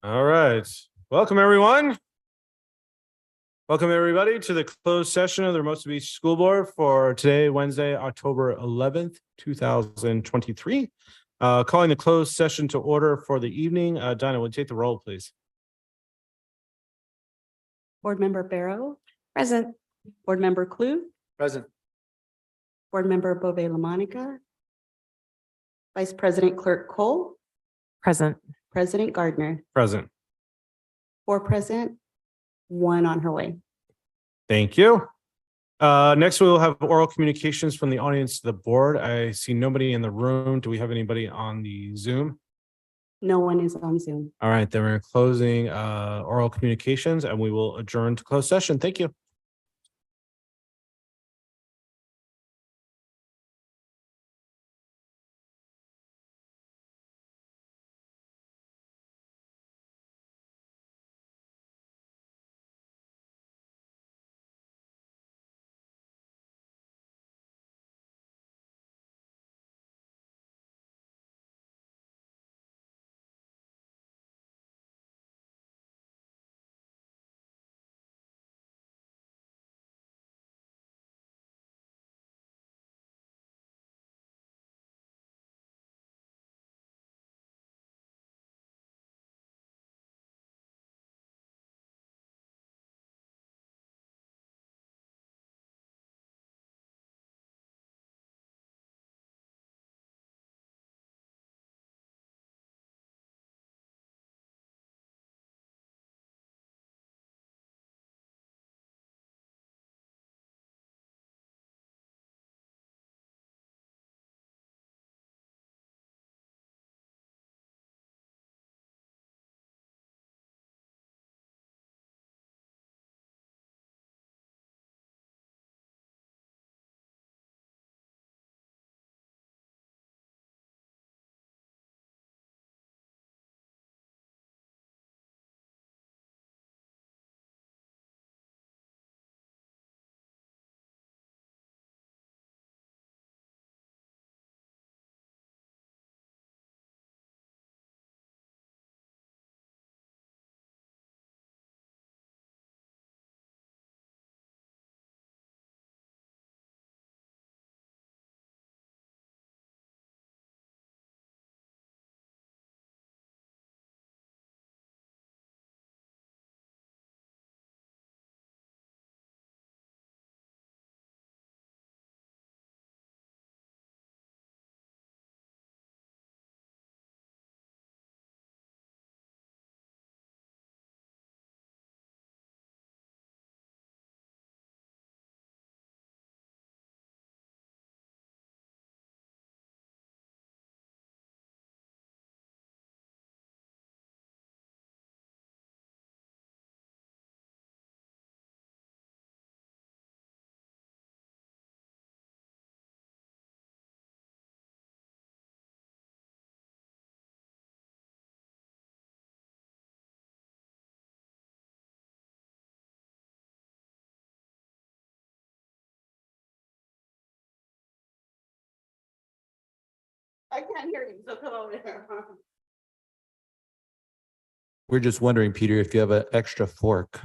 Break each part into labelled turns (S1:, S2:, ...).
S1: All right. Welcome, everyone. Welcome, everybody, to the closed session of the Hermosa Beach School Board for today, Wednesday, October 11th, 2023. Calling the closed session to order for the evening. Dinah, would you take the roll, please?
S2: Board Member Barrow. Present. Board Member Klug.
S1: Present.
S2: Board Member Bove LaMonica. Vice President Clerk Cole.
S3: Present.
S2: President Gardner.
S1: Present.
S2: 4 present, 1 on her way.
S1: Thank you. Next, we will have oral communications from the audience to the board. I see nobody in the room. Do we have anybody on the Zoom?
S2: No one is on Zoom.
S1: All right, then we're closing oral communications and we will adjourn to closed session. Thank you.
S2: I can't hear you, so come over there.
S4: We're just wondering, Peter, if you have an extra fork.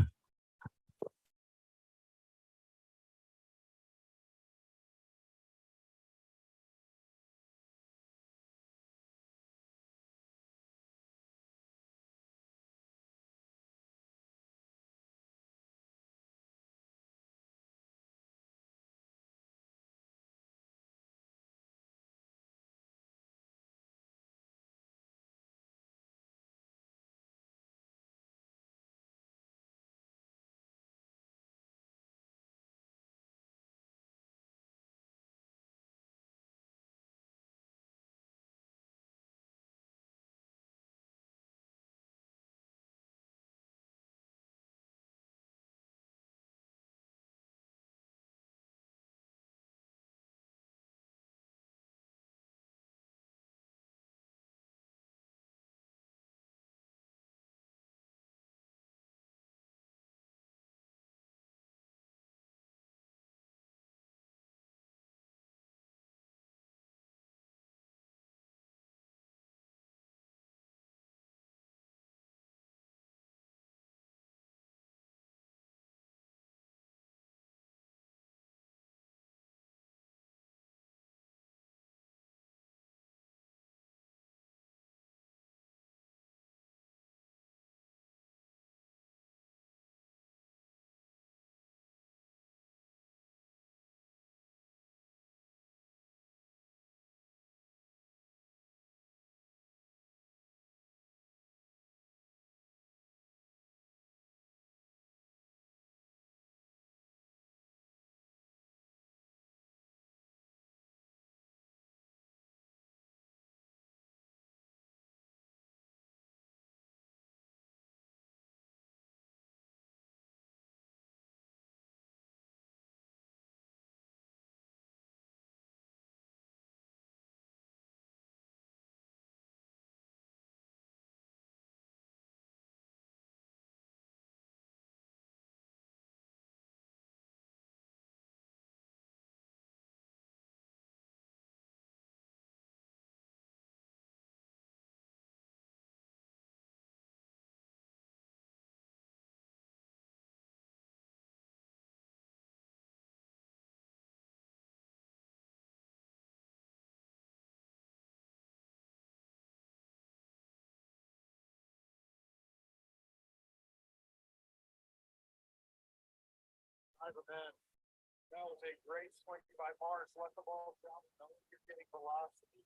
S1: That was a great swing by Morris. Let the ball down. You're getting velocity.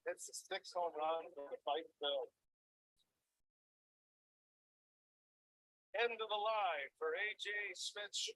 S1: It's the sixth home run for the fight bill. End of the line for AJ Smith.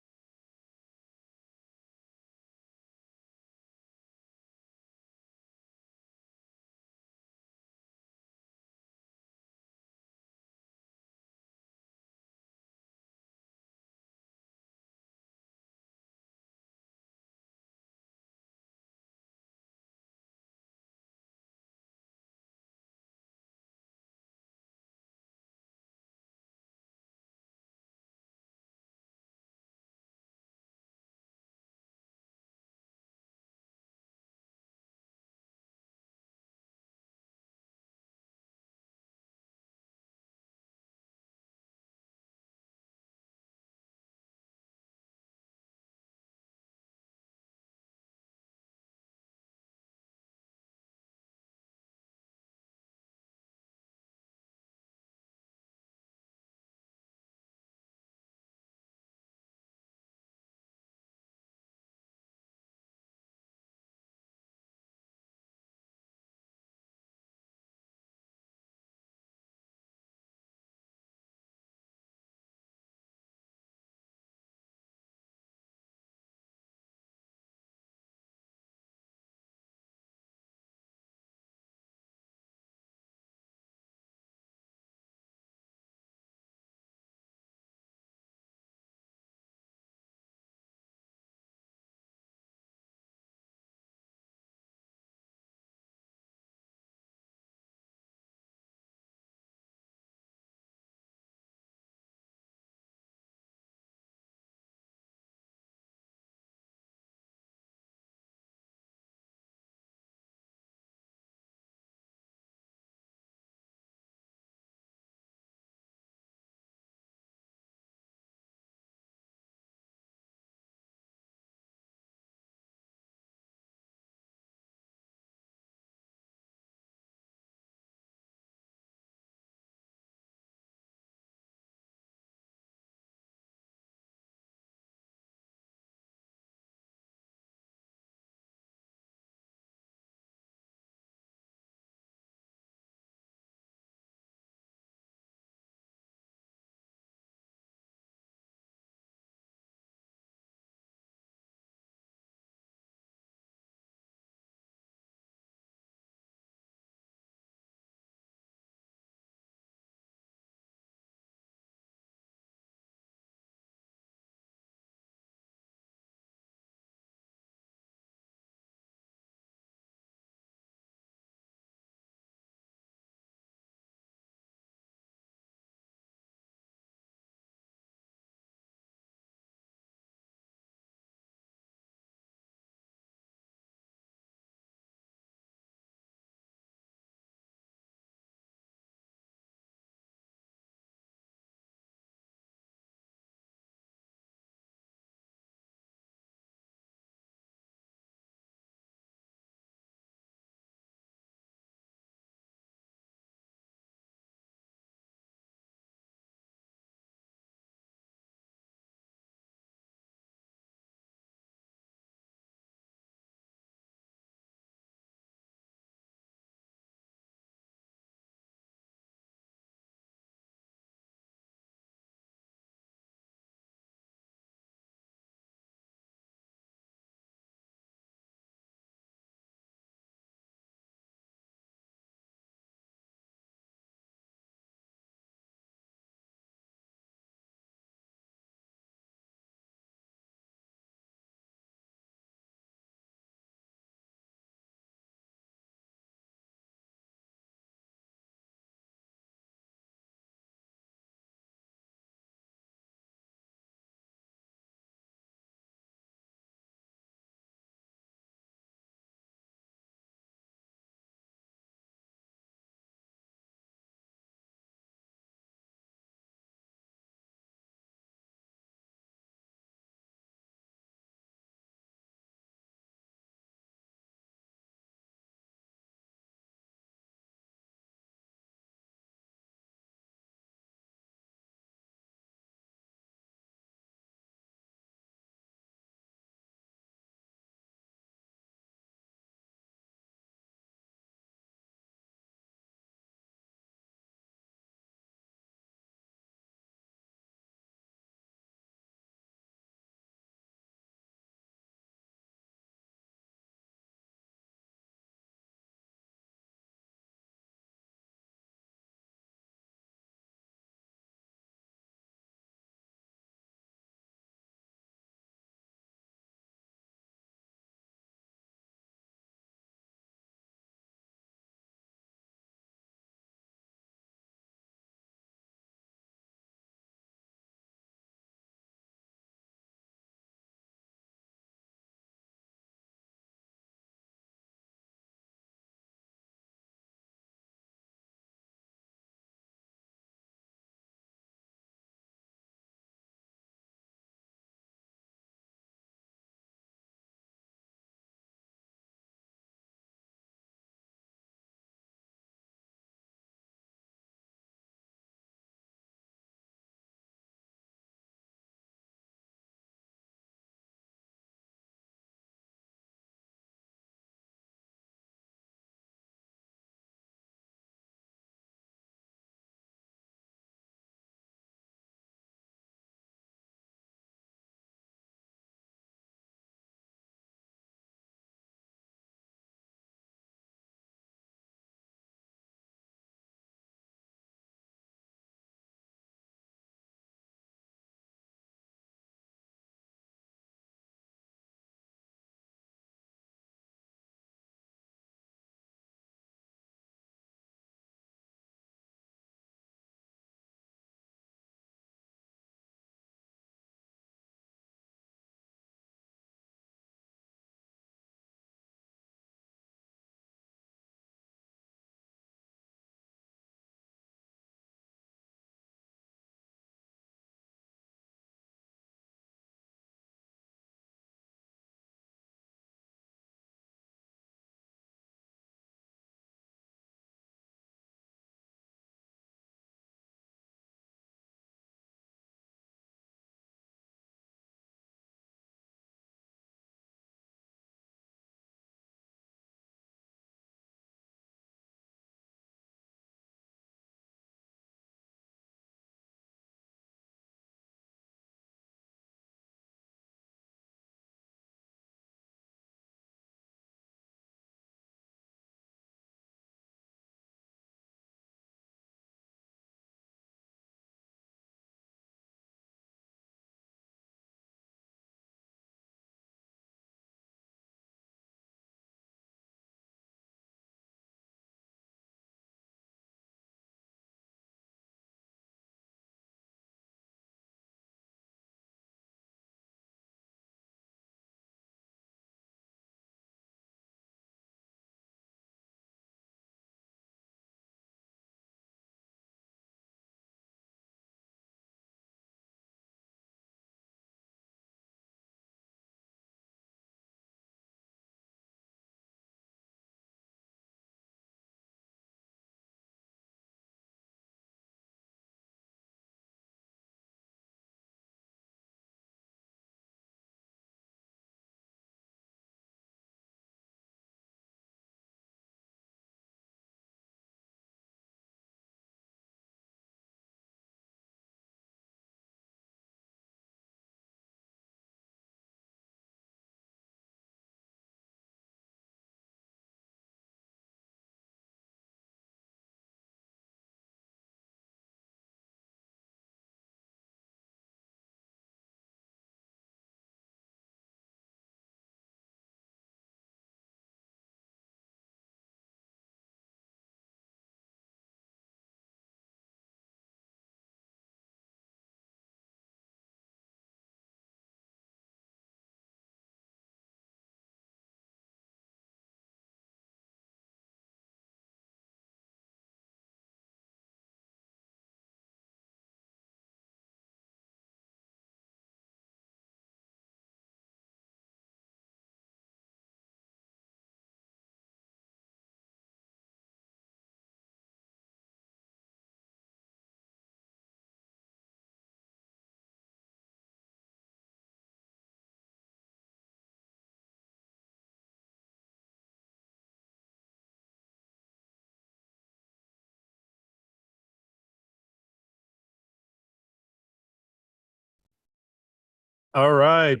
S1: All right.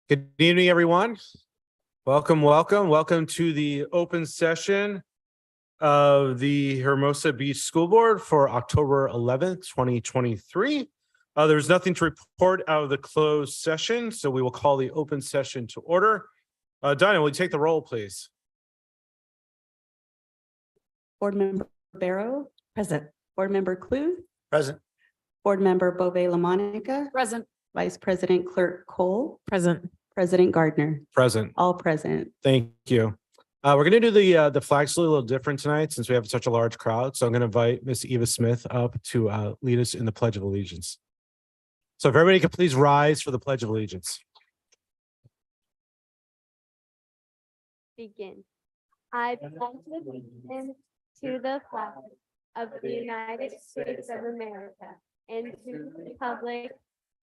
S1: Good evening, everyone. Welcome to the open session of the Hermosa Beach School Board for October 11th, 2023. There's nothing to report out of the closed session, so we will call the open session to order. Dinah, will you take the roll, please?
S2: Board Member Barrow, present. Board Member Clue,
S1: Present.
S2: Board Member Bove LaMonica,
S3: Present.
S2: Vice President Clerk Cole,
S3: Present.
S2: President Gardner,
S1: Present.
S2: all present.
S1: Thank you. We're going to do the flag salute a little different tonight since we have such a large crowd. So I'm going to invite Miss Eva Smith up to lead us in the Pledge of Allegiance. So if everybody could please rise for the Pledge of Allegiance.
S5: Begin. I pledge allegiance to the flag of the United States of America and to the republic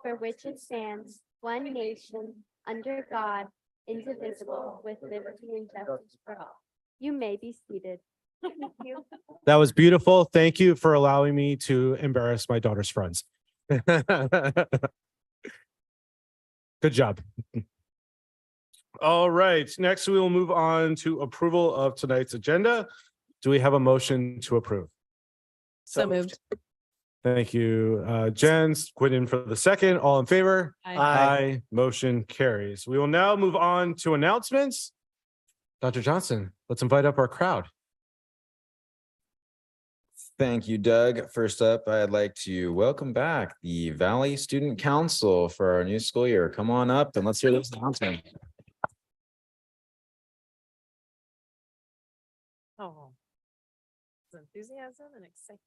S5: for which it stands, one nation, under God, indivisible, with liberty and justice for all. You may be seated. Thank you.
S1: That was beautiful. Thank you for allowing me to embarrass my daughter's friends. Good job. All right, next we will move on to approval of tonight's agenda. Do we have a motion to approve?
S3: So moved.
S1: Thank you, Jen. Quinn for the second. All in favor?
S3: Aye.
S1: Motion carries. We will now move on to announcements. Dr. Johnson, let's invite up our crowd.
S6: Thank you, Doug. First up, I'd like to welcome back the Valley Student Council for our new school year. Come on up and let's hear this announcement.
S3: Oh. Enthusiasm and excitement.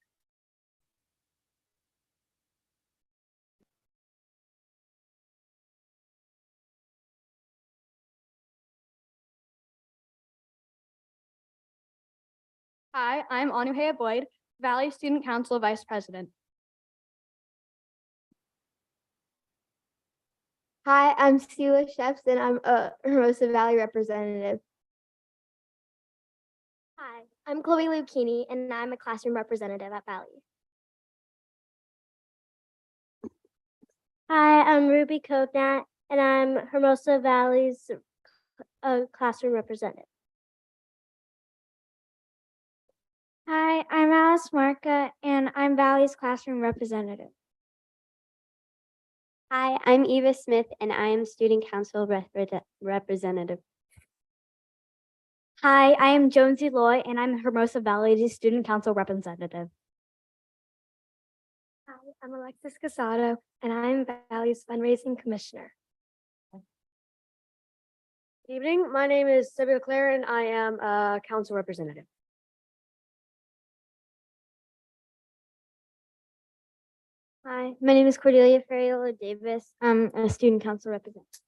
S5: Hi, I'm Anuhea Boyd, Valley Student Council Vice President. Hi, I'm Sheila Shepson. I'm a Hermosa Valley representative. Hi, I'm Chloe Lucchini, and I'm a classroom representative at Valley. Hi, I'm Ruby Kovnat, and I'm Hermosa Valley's classroom representative. Hi, I'm Alice Marca, and I'm Valley's classroom representative. Hi, I'm Eva Smith, and I am student council representative. Hi, I am Jonesy Loy, and I'm Hermosa Valley's student council representative. Hi, I'm Alexis Casado, and I'm Valley's fundraising commissioner. Good evening, my name is Sylvia Claire, and I am a council representative. Hi, my name is Cordelia Ferriola Davis. I'm a student council representative.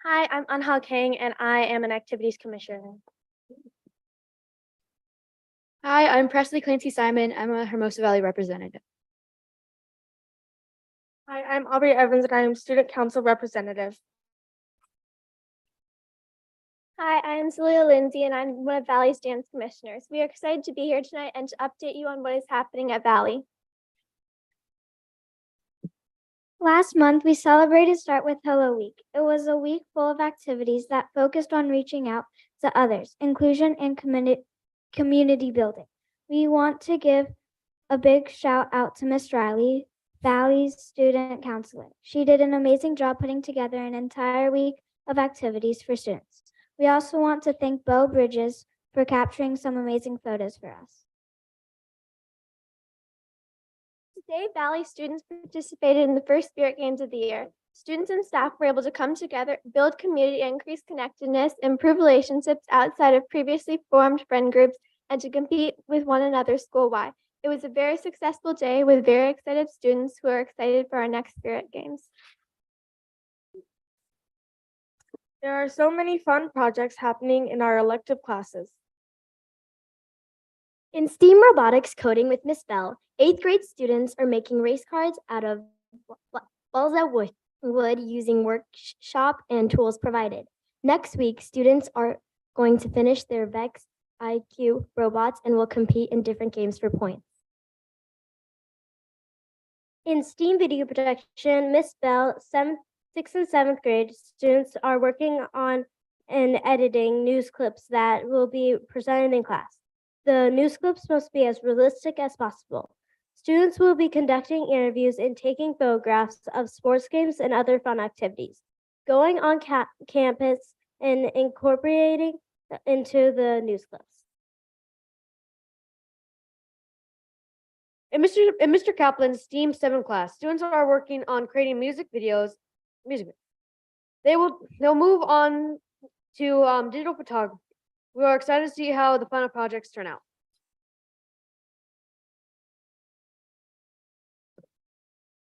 S5: Hi, I'm Anha Kang, and I am an activities commissioner. Hi, I'm Presley Clancy Simon. I'm a Hermosa Valley representative. Hi, I'm Aubrey Evans, and I am student council representative. Hi, I am Celia Lindsay, and I'm one of Valley's dance commissioners. We are excited to be here tonight and to update you on what is happening at Valley. Last month, we celebrated Start with Hello Week. It was a week full of activities that focused on reaching out to others, inclusion, and community building. We want to give a big shout out to Miss Riley, Valley's student counselor. She did an amazing job putting together an entire week of activities for students. We also want to thank Bo Bridges for capturing some amazing photos for us. Today, Valley students participated in the first Spirit Games of the year. Students and staff were able to come together, build community, increase connectedness, improve relationships outside of previously formed friend groups, and to compete with one another school-wide. It was a very successful day with very excited students who are excited for our next Spirit Games.
S7: There are so many fun projects happening in our elective classes.
S5: In STEAM robotics coding with Miss Bell, 8th grade students are making race cars out of balsa wood using workshop and tools provided. Next week, students are going to finish their VEX IQ robots and will compete in different games for points.
S8: In STEAM video production, Miss Bell, 6th and 7th grade students are working on and editing news clips that will be presented in class. The news clips must be as realistic as possible. Students will be conducting interviews and taking photographs of sports games and other fun activities, going on campus and incorporating into the news clips.
S7: In Mr. Kaplan's STEAM 7 class, students are working on creating music videos. They'll move on to digital photography. We are excited to see how the final projects turn out.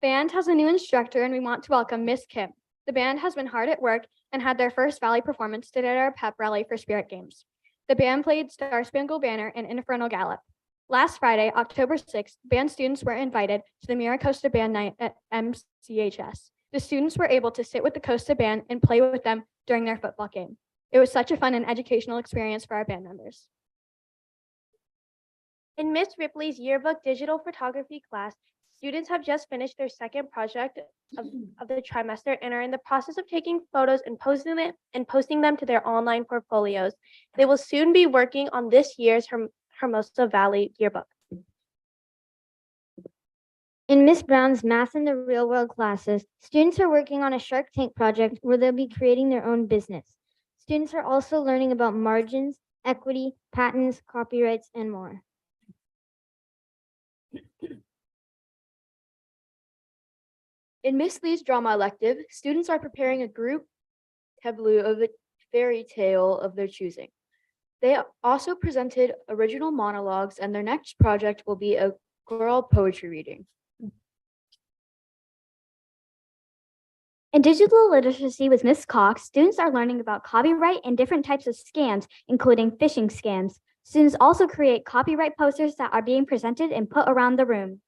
S9: Band has a new instructor and we want to welcome Miss Kim. The band has been hard at work and had their first Valley performance today at our pep rally for Spirit Games. The band played Star Spangled Banner and Infernal Gallop. Last Friday, October 6th, band students were invited to the Miracosta Band Night at MCHS. The students were able to sit with the Costa Band and play with them during their football game. It was such a fun and educational experience for our band members.
S8: In Miss Ripley's yearbook digital photography class, students have just finished their second project of the trimester and are in the process of taking photos and posting them to their online portfolios. They will soon be working on this year's Hermosa Valley yearbook.
S5: In Miss Brown's Math in the Real World classes, students are working on a Shark Tank project where they'll be creating their own business. Students are also learning about margins, equity, patents, copyrights, and more.
S7: In Miss Lee's drama elective, students are preparing a group tableau of a fairy tale of their choosing. They also presented original monologues, and their next project will be a choral poetry reading.
S5: In digital literacy with Miss Cox, students are learning about copyright and different types of scams, including phishing scams. Students also create copyright posters that are being presented and put around the room.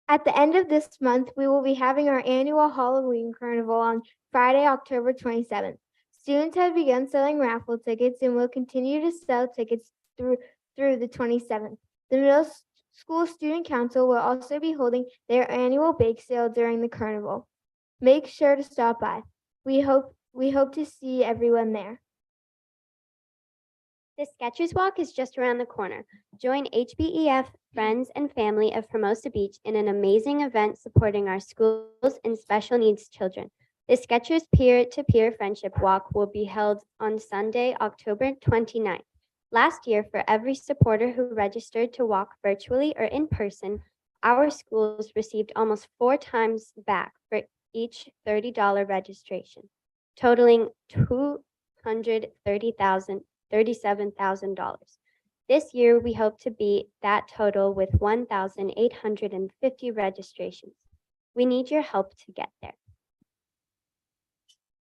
S8: At the end of this month, we will be having our annual Halloween Carnival on Friday, October 27th. Students have begun selling raffle tickets and will continue to sell tickets through the 27th. The Middle School Student Council will also be holding their annual bake sale during the carnival. Make sure to stop by. We hope to see everyone there.
S10: The Skechers Walk is just around the corner. Join HBEF, friends, and family of Hermosa Beach in an amazing event supporting our schools and special needs children. The Skechers Peer-to-Peer Friendship Walk will be held on Sunday, October 29th. Last year, for every supporter who registered to walk virtually or in person, our schools received almost 4 times back for each $30 registration, totaling $237,000. This year, we hope to beat that total with 1,850 registrations. We need your help to get there.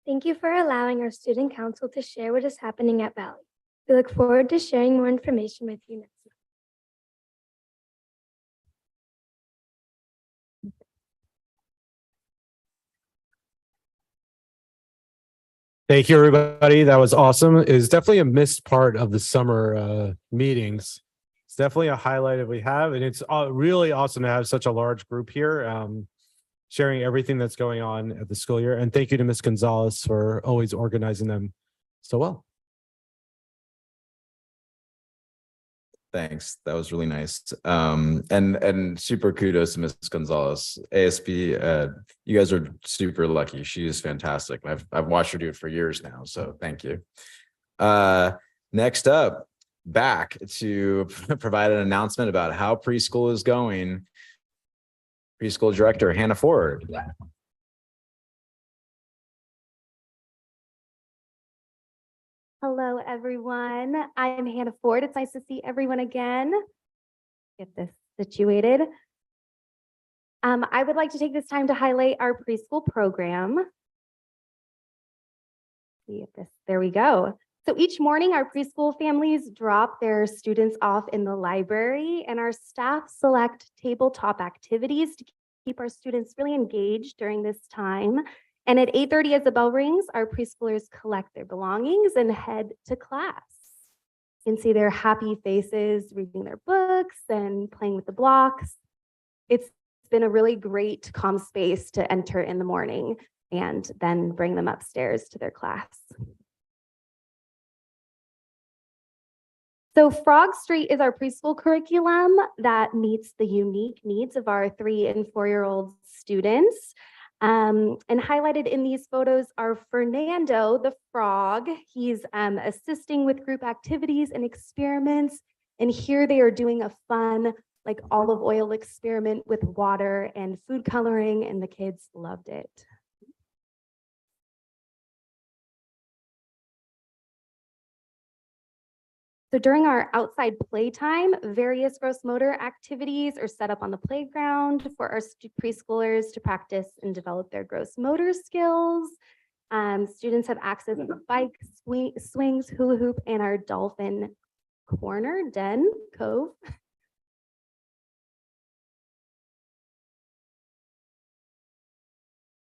S8: Thank you for allowing our student council to share what is happening at Valley. We look forward to sharing more information with you next month.
S1: Thank you, everybody. That was awesome. It's definitely a missed part of the summer meetings. It's definitely a highlight that we have, and it's really awesome to have such a large group here, sharing everything that's going on at the school year. And thank you to Ms. Gonzalez for always organizing them so well.
S6: Thanks. That was really nice. And super kudos to Ms. Gonzalez. ASB, you guys are super lucky. She is fantastic. I've watched her do it for years now. So thank you. Next up, back to provide an announcement about how preschool is going. Preschool director Hannah Ford.
S2: Hello, everyone. I'm Hannah Ford. It's nice to see everyone again. Get this situated. I would like to take this time to highlight our preschool program. See if this, there we go. So each morning, our preschool families drop their students off in the library, and our staff select tabletop activities to keep our students really engaged during this time. And at 8:30, as the bell rings, our preschoolers collect their belongings and head to class. You can see their happy faces reading their books and playing with the blocks. It's been a really great calm space to enter in the morning and then bring them upstairs to their class. So Frog Street is our preschool curriculum that meets the unique needs of our 3- and 4-year-old students. And highlighted in these photos are Fernando, the frog. He's assisting with group activities and experiments. And here they are doing a fun, like olive oil experiment with water and food coloring, and the kids loved it. So during our outside playtime, various gross motor activities are set up on the playground for our preschoolers to practice and develop their gross motor skills. Students have access to bike, swings, hula hoop, and our dolphin corner, den, cove.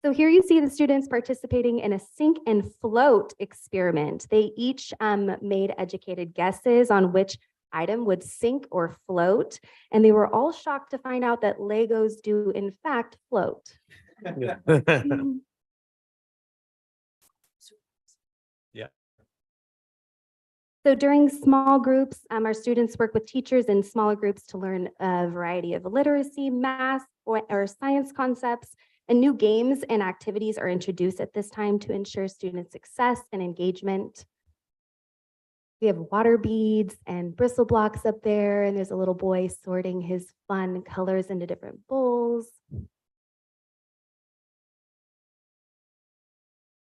S2: So here you see the students participating in a sink and float experiment. They each made educated guesses on which item would sink or float, and they were all shocked to find out that Legos do in fact float.
S1: Yeah.
S2: So during small groups, our students work with teachers in smaller groups to learn a variety of literacy, math, or science concepts. And new games and activities are introduced at this time to ensure student success and engagement. We have water beads and bristle blocks up there, and there's a little boy sorting his fun colors into different bowls.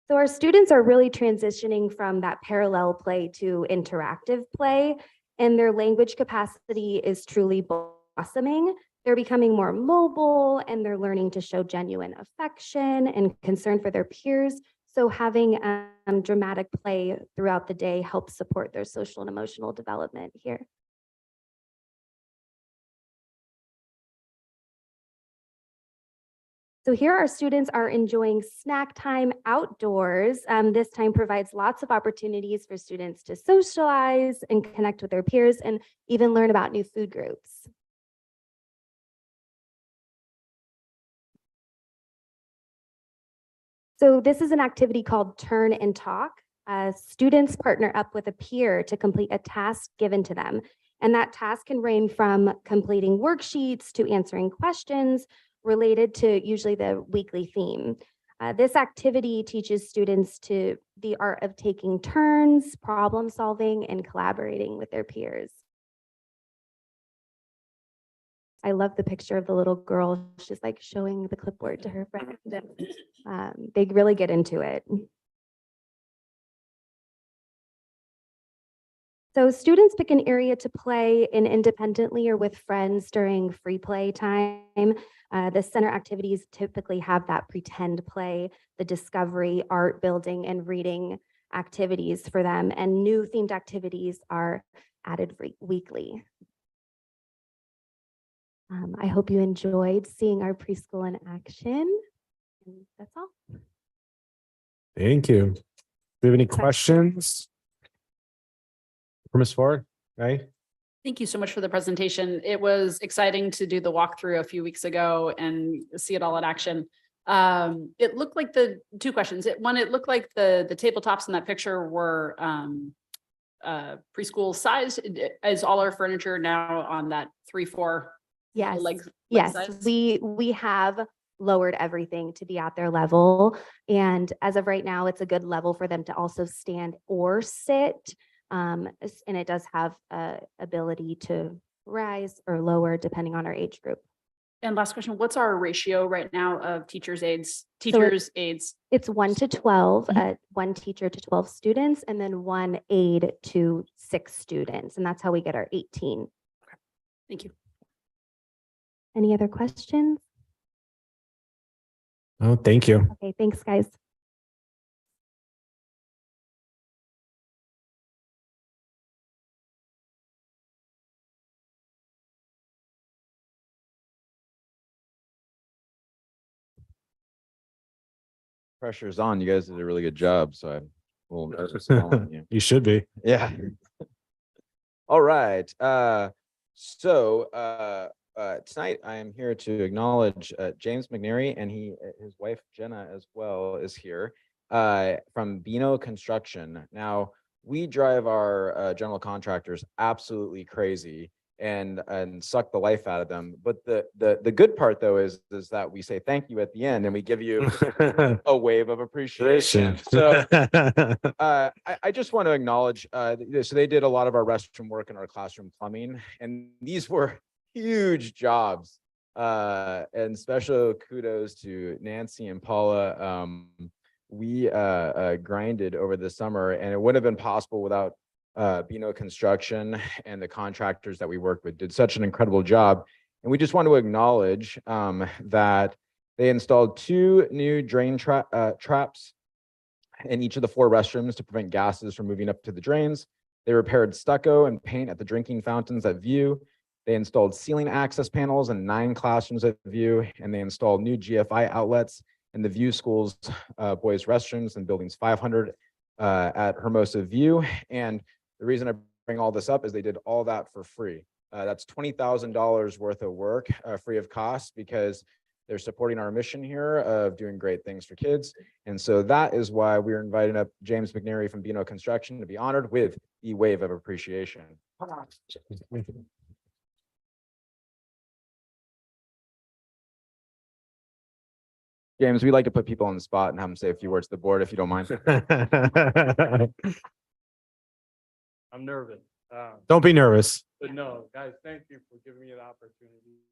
S2: So our students are really transitioning from that parallel play to interactive play, and their language capacity is truly blossoming. They're becoming more mobile, and they're learning to show genuine affection and concern for their peers. So having dramatic play throughout the day helps support their social and emotional development here. So here our students are enjoying snack time outdoors. This time provides lots of opportunities for students to socialize and connect with their peers and even learn about new food groups. So this is an activity called Turn and Talk. Students partner up with a peer to complete a task given to them. And that task can range from completing worksheets to answering questions related to usually the weekly theme. This activity teaches students the art of taking turns, problem solving, and collaborating with their peers. I love the picture of the little girl. She's like showing the clipboard to her friend. They really get into it. So students pick an area to play in independently or with friends during free play time. The center activities typically have that pretend play, the discovery, art, building, and reading activities for them, and new themed activities are added weekly. I hope you enjoyed seeing our preschool in action. And that's all.
S1: Thank you. Do we have any questions? For Ms. Ford, right?
S11: Thank you so much for the presentation. It was exciting to do the walkthrough a few weeks ago and see it all in action. It looked like two questions. One, it looked like the tabletops in that picture were preschool size. Is all our furniture now on that 3-4
S2: Yes.
S11: leg
S2: Yes,
S11: size?
S2: we have lowered everything to be at their level. And as of right now, it's a good level for them to also stand or sit. And it does have ability to rise or lower depending on our age group.
S11: And last question, what's our ratio right now of teachers' aides?
S2: It's 1 to 12, 1 teacher to 12 students, and then 1 aide to 6 students. And that's how we get our 18.
S11: Thank you.
S2: Any other questions?
S1: Oh, thank you.
S2: Okay, thanks, guys.
S6: Pressure's on. You guys did a really good job, so I'm a little nervous following you.
S1: You should be.
S6: Yeah. All right. Tonight I am here to acknowledge James McNary, and his wife Jenna as well is here from Bino Construction. Now we drive our general contractors absolutely crazy and suck the life out of them. But the good part though is that we say thank you at the end and we give you a wave of appreciation. So I just want to acknowledge, so they did a lot of our restroom work and our classroom plumbing, and these were huge jobs. And special kudos to Nancy and Paula. We grinded over the summer, and it wouldn't have been possible without Bino Construction, and the contractors that we worked with did such an incredible job. And we just want to acknowledge that they installed 2 new drain traps in each of the 4 restrooms to prevent gases from moving up to the drains. They repaired stucco and paint at the drinking fountains at View. They installed ceiling access panels in 9 classrooms at View, and they installed new GFI outlets in the View Schools boys restrooms in buildings 500 at Hermosa View. And the reason I bring all this up is they did all that for free. That's $20,000 worth of work free of cost, because they're supporting our mission here of doing great things for kids. And so that is why we're inviting up James McNary from Bino Construction to be honored with the wave of appreciation. James, we like to put people on the spot and have them say a few words to the board, if you don't mind.
S1: I'm nervous. Don't be nervous. But no, guys, thank you for giving me the opportunity.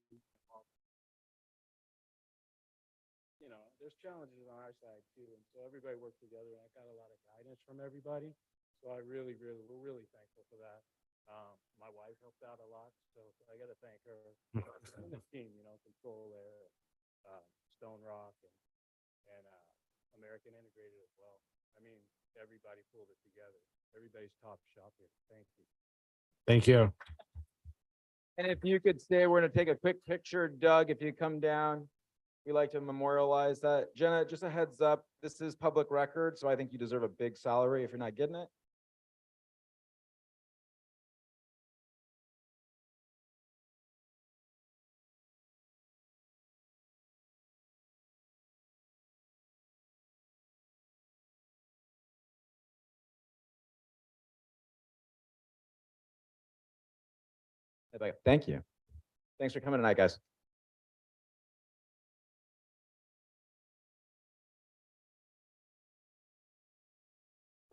S1: You know, there's challenges on our side too, and so everybody worked together, and I got a lot of guidance from everybody. So we're really thankful for that. My wife helped out a lot, so I got to thank her and the team. You know, Control there, Stone Rock, and American Integrated as well. I mean, everybody pulled it together. Everybody's top shop here. Thank you. Thank you.
S6: And if you could stay, we're going to take a quick picture. Doug, if you come down, we like to memorialize that. Jenna, just a heads up, this is public record, so I think you deserve a big salary if you're not getting it. Thank you. Thanks for coming tonight, guys.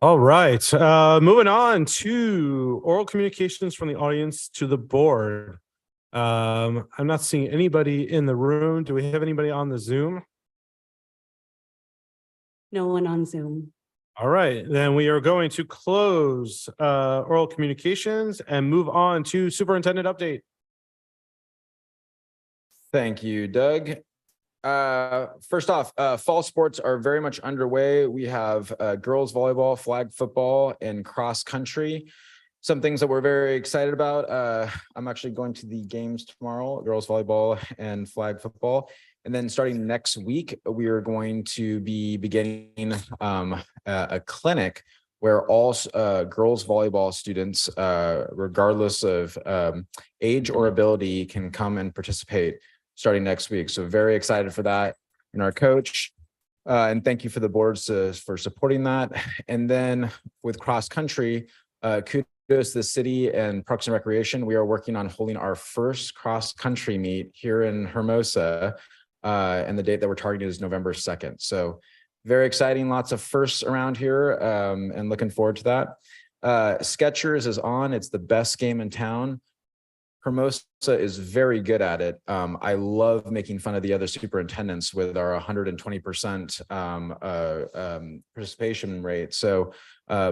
S1: All right, moving on to oral communications from the audience to the board. I'm not seeing anybody in the room. Do we have anybody on the Zoom?
S12: No one on Zoom.
S1: All right, then we are going to close oral communications and move on to superintendent update.
S6: Thank you, Doug. First off, fall sports are very much underway. We have girls volleyball, flag football, and cross country. Some things that we're very excited about. I'm actually going to the games tomorrow, girls volleyball and flag football. And then starting next week, we are going to be beginning a clinic where all girls volleyball students, regardless of age or ability, can come and participate starting next week. So very excited for that. And our coach, and thank you for the boards for supporting that. And then with cross country, kudos to the city and Parks and Recreation. We are working on holding our first cross country meet here in Hermosa. And the date that we're targeting is November 2nd. So very exciting, lots of firsts around here, and looking forward to that. Skechers is on. It's the best game in town. Hermosa is very good at it. I love making fun of the other superintendents with our 120% participation rate. So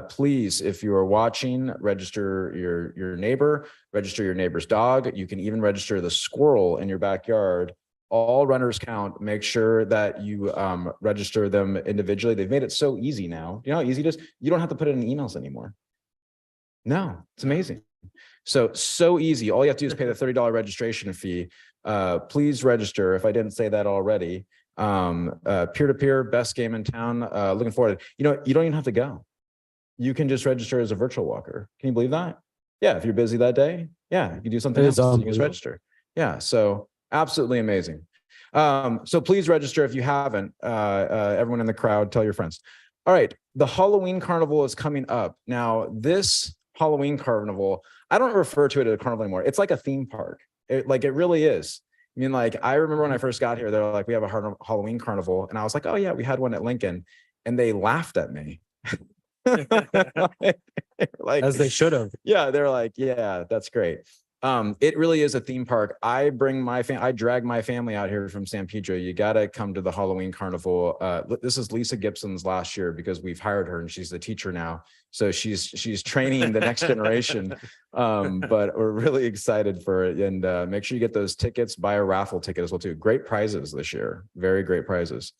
S6: please, if you are watching, register your neighbor, register your neighbor's dog. You can even register the squirrel in your backyard. All runners count. Make sure that you register them individually. They've made it so easy now. You know how easy it is? You don't have to put it in emails anymore. No, it's amazing. So easy. All you have to do is pay the $30 registration fee. Please register if I didn't say that already. Peer-to-peer, best game in town. Looking forward to it. You know, you don't even have to go. You can just register as a virtual walker. Can you believe that? yeah, if you're busy that day, yeah, you can do something
S1: It
S6: else.
S1: is
S6: You can just
S1: unbelievable.
S6: register. Yeah, so absolutely amazing. So please register if you haven't. Everyone in the crowd, tell your friends. All right, the Halloween Carnival is coming up. Now, this Halloween Carnival, I don't refer to it as a carnival anymore. It's like a theme park. It really is. I mean, like, I remember when I first got here, they were like, we have a Halloween Carnival. And I was like, oh yeah, we had one at Lincoln. And they laughed at me. Like,
S1: As they should have.
S6: yeah, they're like, yeah, that's great. It really is a theme park. I drag my family out here from San Pedro. You got to come to the Halloween Carnival. This is Lisa Gibson's last year because we've hired her and she's the teacher now. So she's training the next generation. But we're really excited for it. And make sure you get those tickets, buy a raffle ticket as well too. Great prizes this year. Very great prizes.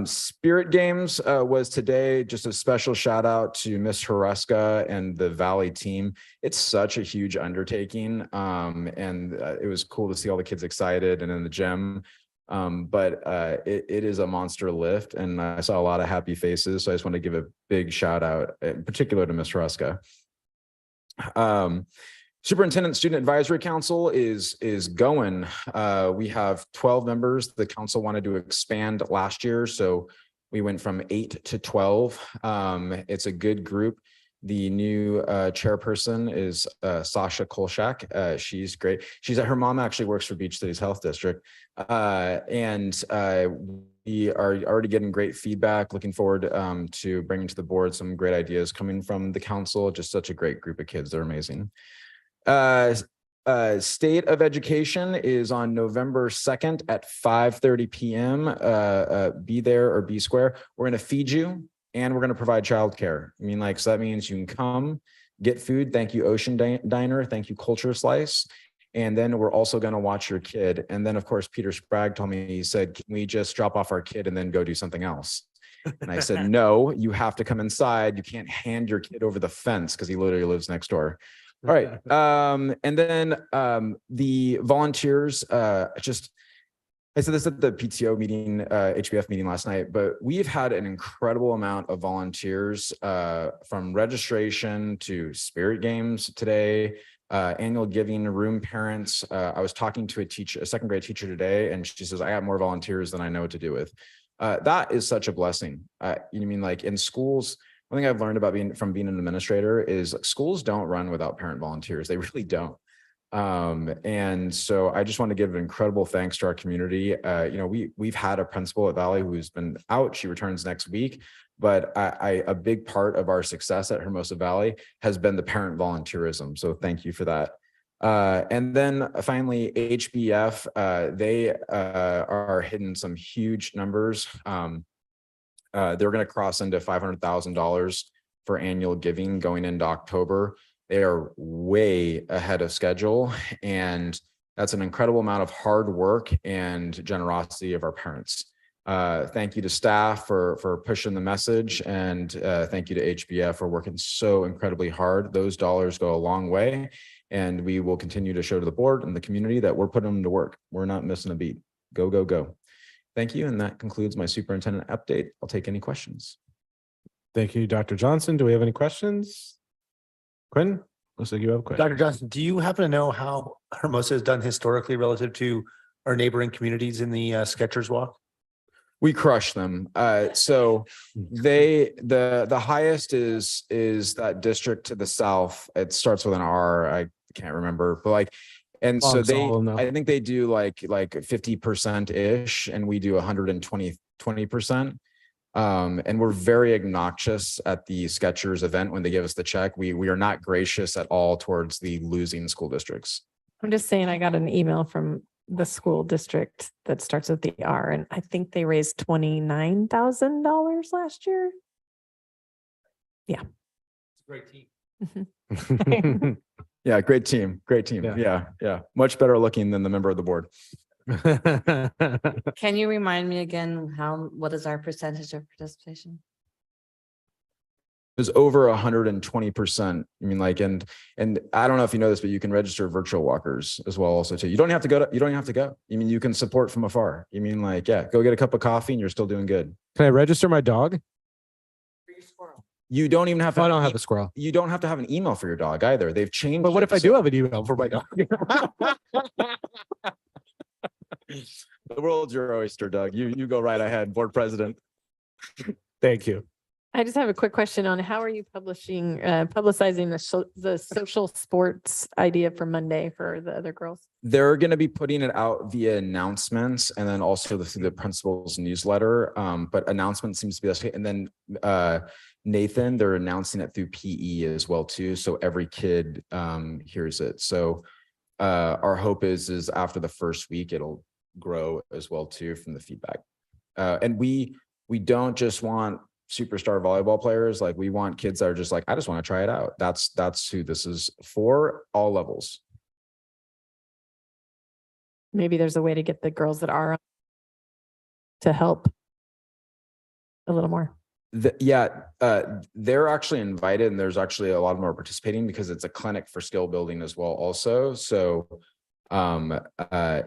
S6: Spirit Games was today. Just a special shout out to Miss Hermosa and the Valley team. It's such a huge undertaking, and it was cool to see all the kids excited and in the gym. But it is a monster lift, and I saw a lot of happy faces. So I just want to give a big shout out, in particular to Miss Hermosa. Superintendent Student Advisory Council is going. We have 12 members. The council wanted to expand last year, so we went from 8 to 12. It's a good group. The new chairperson is Sasha Kolchak. She's great. Her mom actually works for Beach Cities Health District. And we are already getting great feedback. Looking forward to bringing to the board some great ideas coming from the council. Just such a great group of kids. They're amazing. State of Education is on November 2nd at 5:30 p.m. Be there or be square. We're going to feed you and we're going to provide childcare. I mean, like, so that means you can come get food. Thank you, Ocean Diner. Thank you, Culture Slice. And then we're also going to watch your kid. And then, of course, Peter Sprague told me, he said, can we just drop off our kid and then go do something else? And I said, no, you have to come inside. You can't hand your kid over the fence because he literally lives next door. All right. And then the volunteers, I said this at the PTO meeting, HBF meeting last night, but we've had an incredible amount of volunteers from registration to Spirit Games today, annual giving, room parents. I was talking to a second grade teacher today, and she says, I got more volunteers than I know what to do with. That is such a blessing. You mean, like, in schools, one thing I've learned about being an administrator is, like, schools don't run without parent volunteers. They really don't. And so I just want to give incredible thanks to our community. We've had a principal at Valley who's been out. She returns next week. But a big part of our success at Hermosa Valley has been the parent volunteerism. So thank you for that. And then finally, HBF, they are hitting some huge numbers. They're going to cross into $500,000 for annual giving going into October. They are way ahead of schedule, and that's an incredible amount of hard work and generosity of our parents. Thank you to staff for pushing the message, and thank you to HBF for working so incredibly hard. Those dollars go a long way, and we will continue to show to the board and the community that we're putting them to work. We're not missing a beat. Go, go, go. Thank you. And that concludes my superintendent update. I'll take any questions.
S1: Thank you, Dr. Johnson. Do we have any questions? Quinn, looks like you have a question.
S13: Dr. Johnson, do you happen to know how Hermosa has done historically relative to our neighboring communities in the Skechers Walk?
S6: We crush them. So the highest is that district to the south. It starts with an R. I can't remember, but like, and so I think they do like 50% ish, and we do 20%. And we're very obnoxious at the Skechers event when they give us the check. We are not gracious at all towards the losing school districts.
S3: I'm just saying, I got an email from the school district that starts with the R, and I think they raised $29,000 last year. Yeah.
S13: It's a great team.
S3: Mhm.
S6: Yeah, great team. Great team. Yeah. Much better looking than the member of the board.
S12: Can you remind me again, what is our percentage of participation?
S6: It was over 120%. I mean, like, and I don't know if you know this, but you can register virtual walkers as well also too. You don't have to go. I mean, you can support from afar. You mean, like, yeah, go get a cup of coffee and you're still doing good.
S1: Can I register my dog?
S6: You don't even have to.
S1: I don't have a squirrel.
S6: You don't have to have an email for your dog either. They've changed.
S1: But what
S6: it,
S1: if I
S6: so-
S1: do have an email for my dog?
S6: The world's your oyster, Doug. You go right ahead, board president.
S1: Thank you.
S3: I just have a quick question on how are you publicizing the social sports idea for Monday for the other girls?
S6: They're going to be putting it out via announcements and then also through the principal's newsletter. But announcement seems to be this. And then Nathan, they're announcing it through PE as well too. So every kid hears it. So our hope is after the first week, it'll grow as well too from the feedback. And we don't just want superstar volleyball players. Like we want kids that are just like, I just want to try it out. That's who this is for, all levels.
S3: Maybe there's a way to get the girls that are to help a little more.
S6: They're actually invited and there's actually a lot more participating because it's a clinic for skill building as well also. So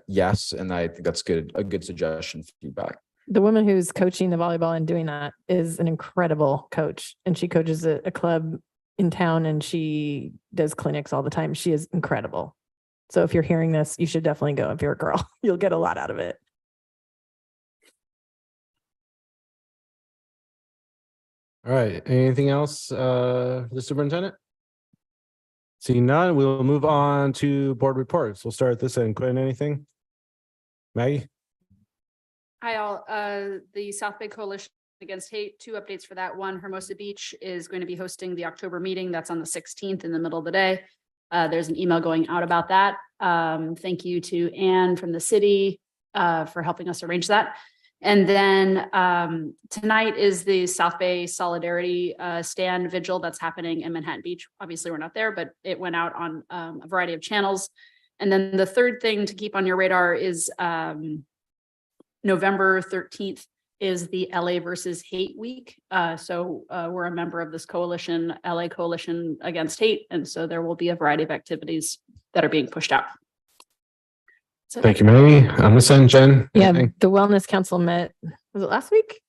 S6: yes, and I think that's a good suggestion feedback.
S3: The woman who's coaching the volleyball and doing that is an incredible coach, and she coaches a club in town and she does clinics all the time. She is incredible. So if you're hearing this, you should definitely go. If you're a girl, you'll get a lot out of it.
S1: All right. Anything else for the superintendent? Seeing none, we will move on to board reports. We'll start at this end. Quinn, anything? Maggie?
S11: Hi, all. The South Bay Coalition Against Hate, 2 updates for that. One, Hermosa Beach is going to be hosting the October meeting. That's on the 16th in the middle of the day. There's an email going out about that. Thank you to Anne from the city for helping us arrange that. And then tonight is the South Bay Solidarity Stand Vigil that's happening in Manhattan Beach. Obviously, we're not there, but it went out on a variety of channels. And then the third thing to keep on your radar is November 13th is the LA versus Hate Week. So we're a member of this coalition, LA Coalition Against Hate. And so there will be a variety of activities that are being pushed out. So
S1: Thank you, Maggie. Listen, Jen.
S3: yeah,
S1: anything?
S3: the Wellness Council met, was it last week?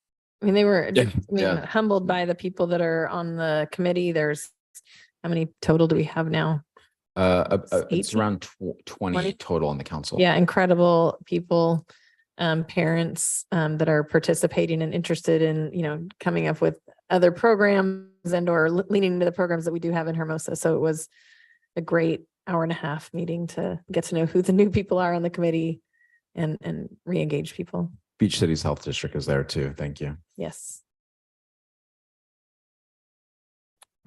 S3: I mean, they were
S6: Yeah.
S3: humbled by the people that are on the committee. There's, how many total do we have now?
S6: It's
S3: 18?
S6: around 20 total on the council.
S3: Yeah, incredible people, parents that are participating and interested in, coming up with other programs and or leaning into the programs that we do have in Hermosa. So it was a great hour-and-a-half meeting to get to know who the new people are on the committee and re-engage people.
S6: Beach City's Health District is there too. Thank you.
S3: Yes.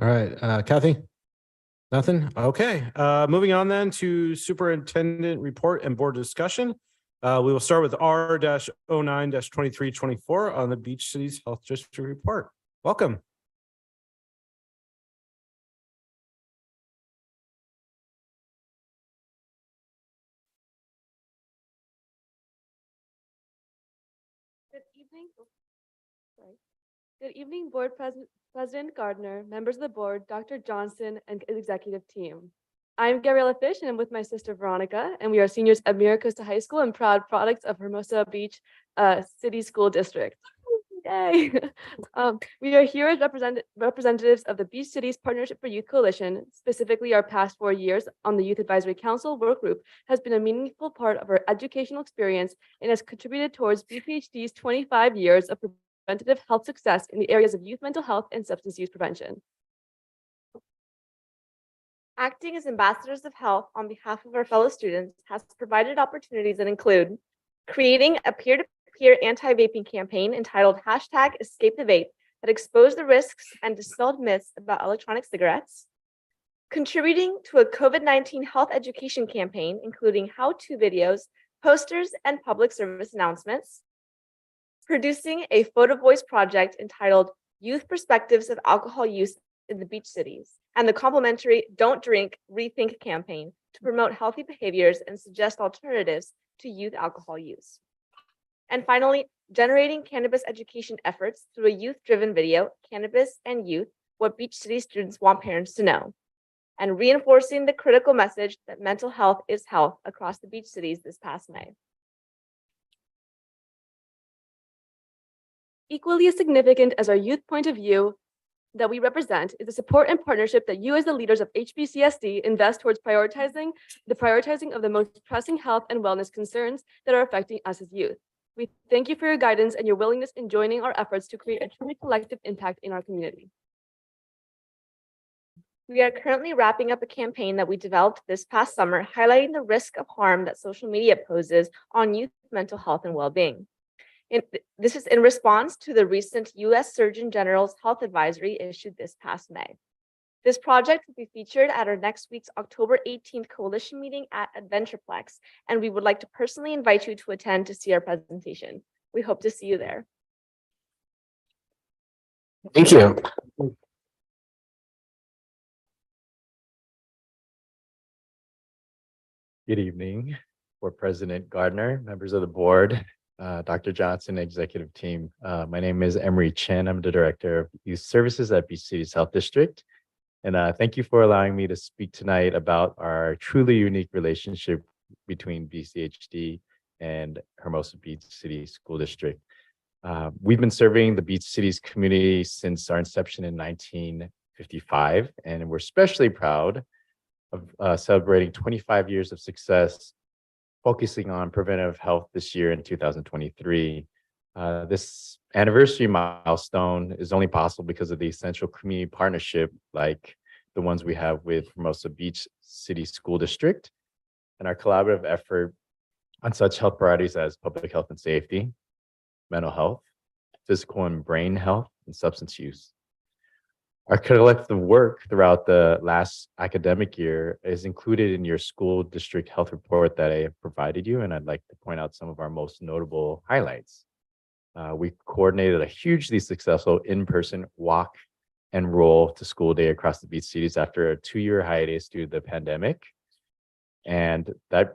S1: All right, Kathy? Nothing? Okay, moving on then to superintendent report and board discussion. We will start with R-09-2324 on the Beach Cities Health District report. Welcome.
S14: Good evening. Good evening, Board President Gardner, members of the board, Dr. Johnson, and executive team. I'm Gabriella Fish, and I'm with my sister Veronica, and we are seniors at Miracosta High School and proud products of Hermosa Beach City School District. Yay! We are here as representatives of the Beach Cities Partnership for Youth Coalition. Specifically, our past 4 years on the Youth Advisory Council work group has been a meaningful part of our educational experience and has contributed towards BPHD's 25 years of preventative health success in the areas of youth mental health and substance use prevention. Acting as ambassadors of health on behalf of our fellow students has provided opportunities that include creating a peer-to-peer anti-vaping campaign entitled #EscapeTheVape that exposed the risks and dispelled myths about electronic cigarettes, contributing to a COVID-19 health education campaign, including how-to videos, posters, and public service announcements, producing a photo voice project entitled Youth Perspectives of Alcohol Use in the Beach Cities, and the complimentary Don't Drink, Rethink campaign to promote healthy behaviors and suggest alternatives to youth alcohol use. And finally, generating cannabis education efforts through a youth-driven video, Cannabis and Youth, What Beach City Students Want Parents to Know, and reinforcing the critical message that mental health is health across the beach cities this past May. Equally as significant as our youth point of view, that we represent is the support and partnership that you as the leaders of HBCSD invest towards prioritizing of the most pressing health and wellness concerns that are affecting us as youth. We thank you for your guidance and your willingness in joining our efforts to create a truly collective impact in our community. We are currently wrapping up a campaign that we developed this past summer, highlighting the risk of harm that social media poses on youth mental health and well-being. This is in response to the recent U.S. Surgeon General's health advisory issued this past May. This project will be featured at our next week's October 18th coalition meeting at Adventureplex, and we would like to personally invite you to attend to see our presentation. We hope to see you there.
S1: Thank you.
S15: Good evening, Board President Gardner, members of the board, Dr. Johnson, executive team. My name is Emery Chen. I'm the Director of Youth Services at Beach Cities Health District. And thank you for allowing me to speak tonight about our truly unique relationship between BCHD and Hermosa Beach City School District. We've been serving the Beach Cities community since our inception in 1955, and we're especially proud of celebrating 25 years of success, focusing on preventive health this year in 2023. This anniversary milestone is only possible because of the essential community partnership like the ones we have with Hermosa Beach City School District and our collaborative effort on such health priorities as public health and safety, mental health, physical and brain health, and substance use. Our collective work throughout the last academic year is included in your school district health report that I have provided you, and I'd like to point out some of our most notable highlights. We coordinated a hugely successful in-person walk and roll to school day across the Beach Cities after a 2-year hiatus due to the pandemic. And that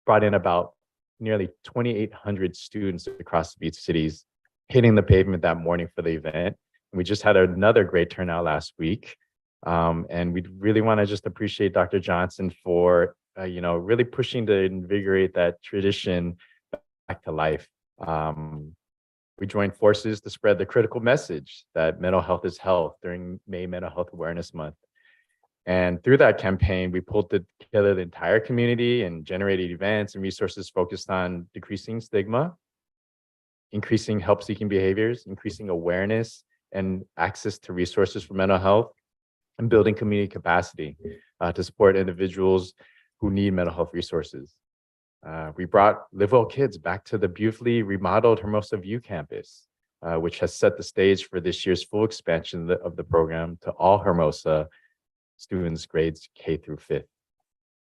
S15: brought in about nearly 2,800 students across the Beach Cities hitting the pavement that morning for the event. We just had another great turnout last week. And we really want to just appreciate Dr. Johnson for, really pushing to invigorate that tradition back to life. We joined forces to spread the critical message that mental health is health during May Mental Health Awareness Month. And through that campaign, we pulled together the entire community and generated events and resources focused on decreasing stigma, increasing help-seeking behaviors, increasing awareness and access to resources for mental health, and building community capacity to support individuals who need mental health resources. We brought Live Well Kids back to the beautifully remodeled Hermosa View campus, which has set the stage for this year's full expansion of the program to all Hermosa students grades K through 5th.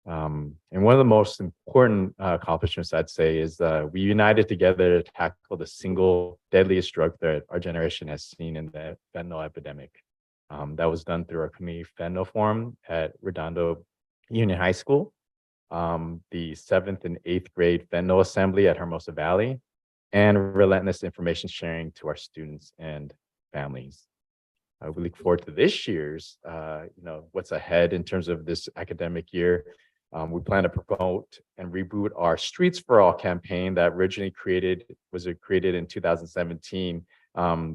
S15: And one of the most important accomplishments, I'd say, is we united together to tackle the single deadliest drug threat our generation has seen in the fentanyl epidemic. That was done through our community fentanyl forum at Redondo Union High School, the 7th and 8th grade fentanyl assembly at Hermosa Valley, and relentless information sharing to our students and families. We look forward to this year's, what's ahead in terms of this academic year. We plan to promote and reboot our Streets for All campaign that originally was created in 2017.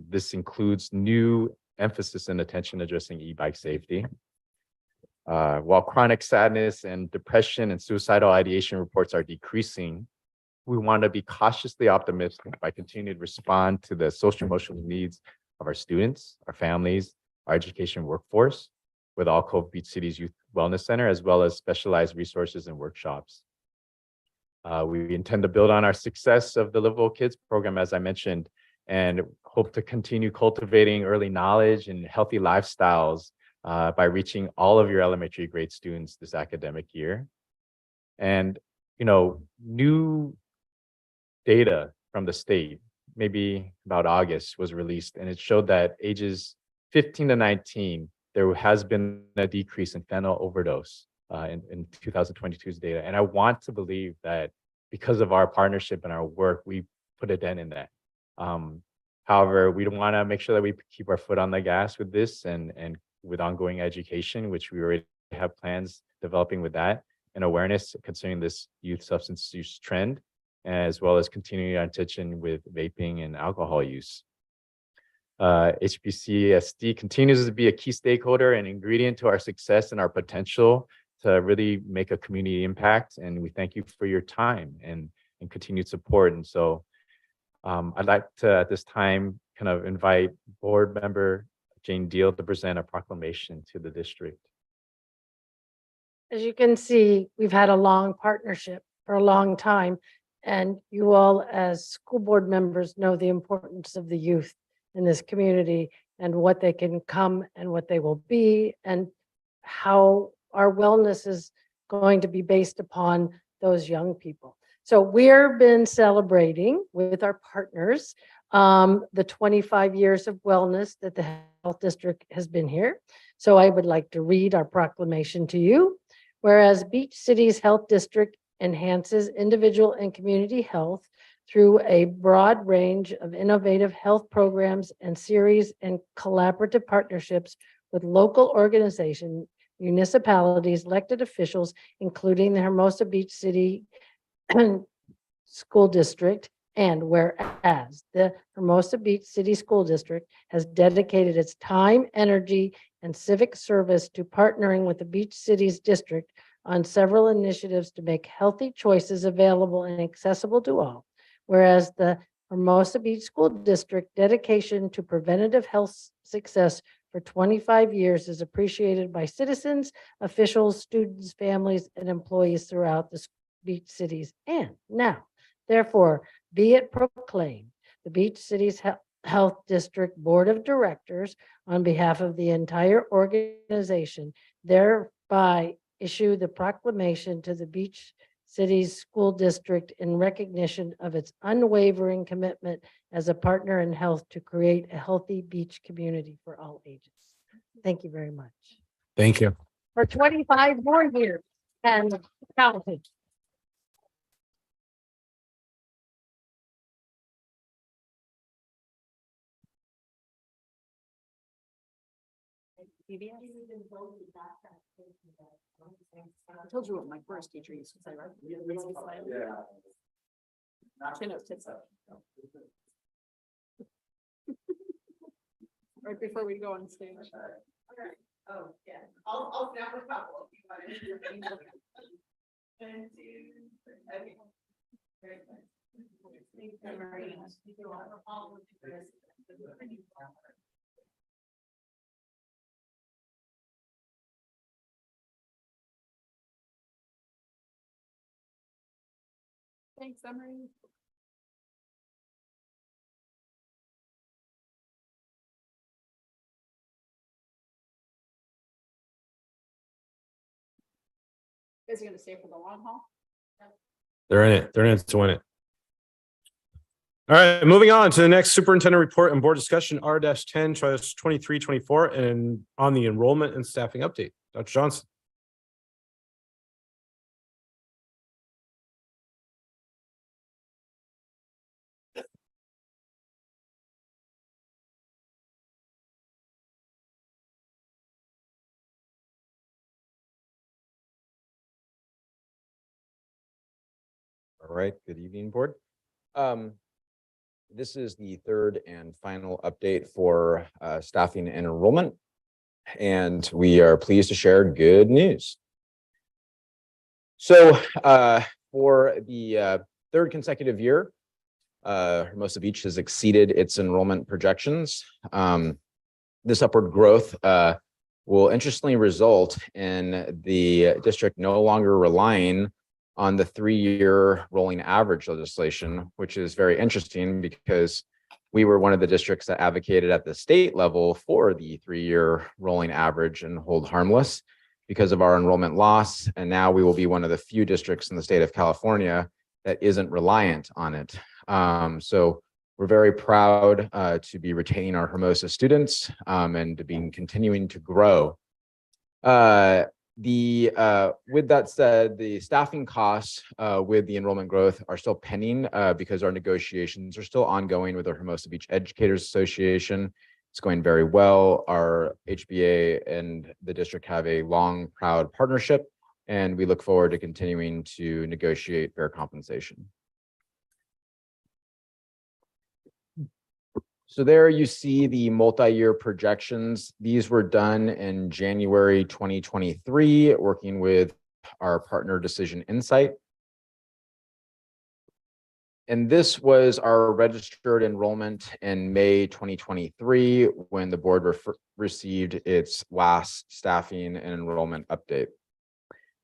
S15: This includes new emphasis and attention addressing e-bike safety. While chronic sadness and depression and suicidal ideation reports are decreasing, we want to be cautiously optimistic by continuing to respond to the social emotional needs of our students, our families, our education workforce, with All Cove Beach Cities Youth Wellness Center, as well as specialized resources and workshops. We intend to build on our success of the Live Well Kids program, as I mentioned, and hope to continue cultivating early knowledge and healthy lifestyles by reaching all of your elementary grade students this academic year. And, new data from the state, maybe about August, was released, and it showed that ages 15 to 19, there has been a decrease in fentanyl overdose in 2022's data. And I want to believe that because of our partnership and our work, we put a dent in that. However, we want to make sure that we keep our foot on the gas with this and with ongoing education, which we already have plans developing with that, and awareness concerning this youth substance use trend, as well as continuing our attention with vaping and alcohol use. HBCSD continues to be a key stakeholder and ingredient to our success and our potential to really make a community impact. And we thank you for your time and continued support. And so I'd like to, at this time, kind of invite board member Jane Deal to present a proclamation to the district.
S16: As you can see, we've had a long partnership for a long time, and you all as school board members know the importance of the youth in this community and what they can come and what they will be, and how our wellness is going to be based upon those young people. So we've been celebrating with our partners the 25 years of wellness that the health district has been here. So I would like to read our proclamation to you. Whereas Beach City's health district enhances individual and community health through a broad range of innovative health programs and series and collaborative partnerships with local organizations, municipalities, elected officials, including the Hermosa Beach City School District. And whereas the Hermosa Beach City School District has dedicated its time, energy, and civic service to partnering with the Beach Cities District on several initiatives to make healthy choices available and accessible to all. Whereas the Hermosa Beach School District dedication to preventative health success for 25 years is appreciated by citizens, officials, students, families, and employees throughout the Beach Cities. And now, therefore, be it proclaimed, the Beach Cities Health District Board of Directors, on behalf of the entire organization, thereby issue the proclamation to the Beach Cities School District in recognition of its unwavering commitment as a partner in health to create a healthy beach community for all ages. Thank you very much.
S1: Thank you.
S16: For 25 more years and counting.
S11: I told you what my first teacher used to say, right? Chin up, tits up. Right before we go on stage.
S14: Oh, yeah. I'll snap a couple if you want to. 1, 2, 3. Okay. Very good.
S11: Thanks, Emery. Is he gonna stay for the long haul?
S1: They're in it. They're in it to win it. All right, moving on to the next superintendent report and board discussion, R-10/2324, and on the enrollment and staffing update. Dr. Johnson.
S6: All right, good evening, board. This is the third and final update for staffing and enrollment, and we are pleased to share good news. So for the third consecutive year, Hermosa Beach has exceeded its enrollment projections. This upward growth will interestingly result in the district no longer relying on the 3-year rolling average legislation, which is very interesting because we were one of the districts that advocated at the state level for the 3-year rolling average and hold harmless because of our enrollment loss. And now we will be one of the few districts in the state of California that isn't reliant on it. So we're very proud to be retaining our Hermosa students and to be continuing to grow. With that said, the staffing costs with the enrollment growth are still pending because our negotiations are still ongoing with the Hermosa Beach Educators Association. It's going very well. Our HBA and the district have a long, proud partnership, and we look forward to continuing to negotiate fair compensation. So there you see the multi-year projections. These were done in January 2023, working with our partner Decision Insight. And this was our registered enrollment in May 2023 when the board received its last staffing and enrollment update.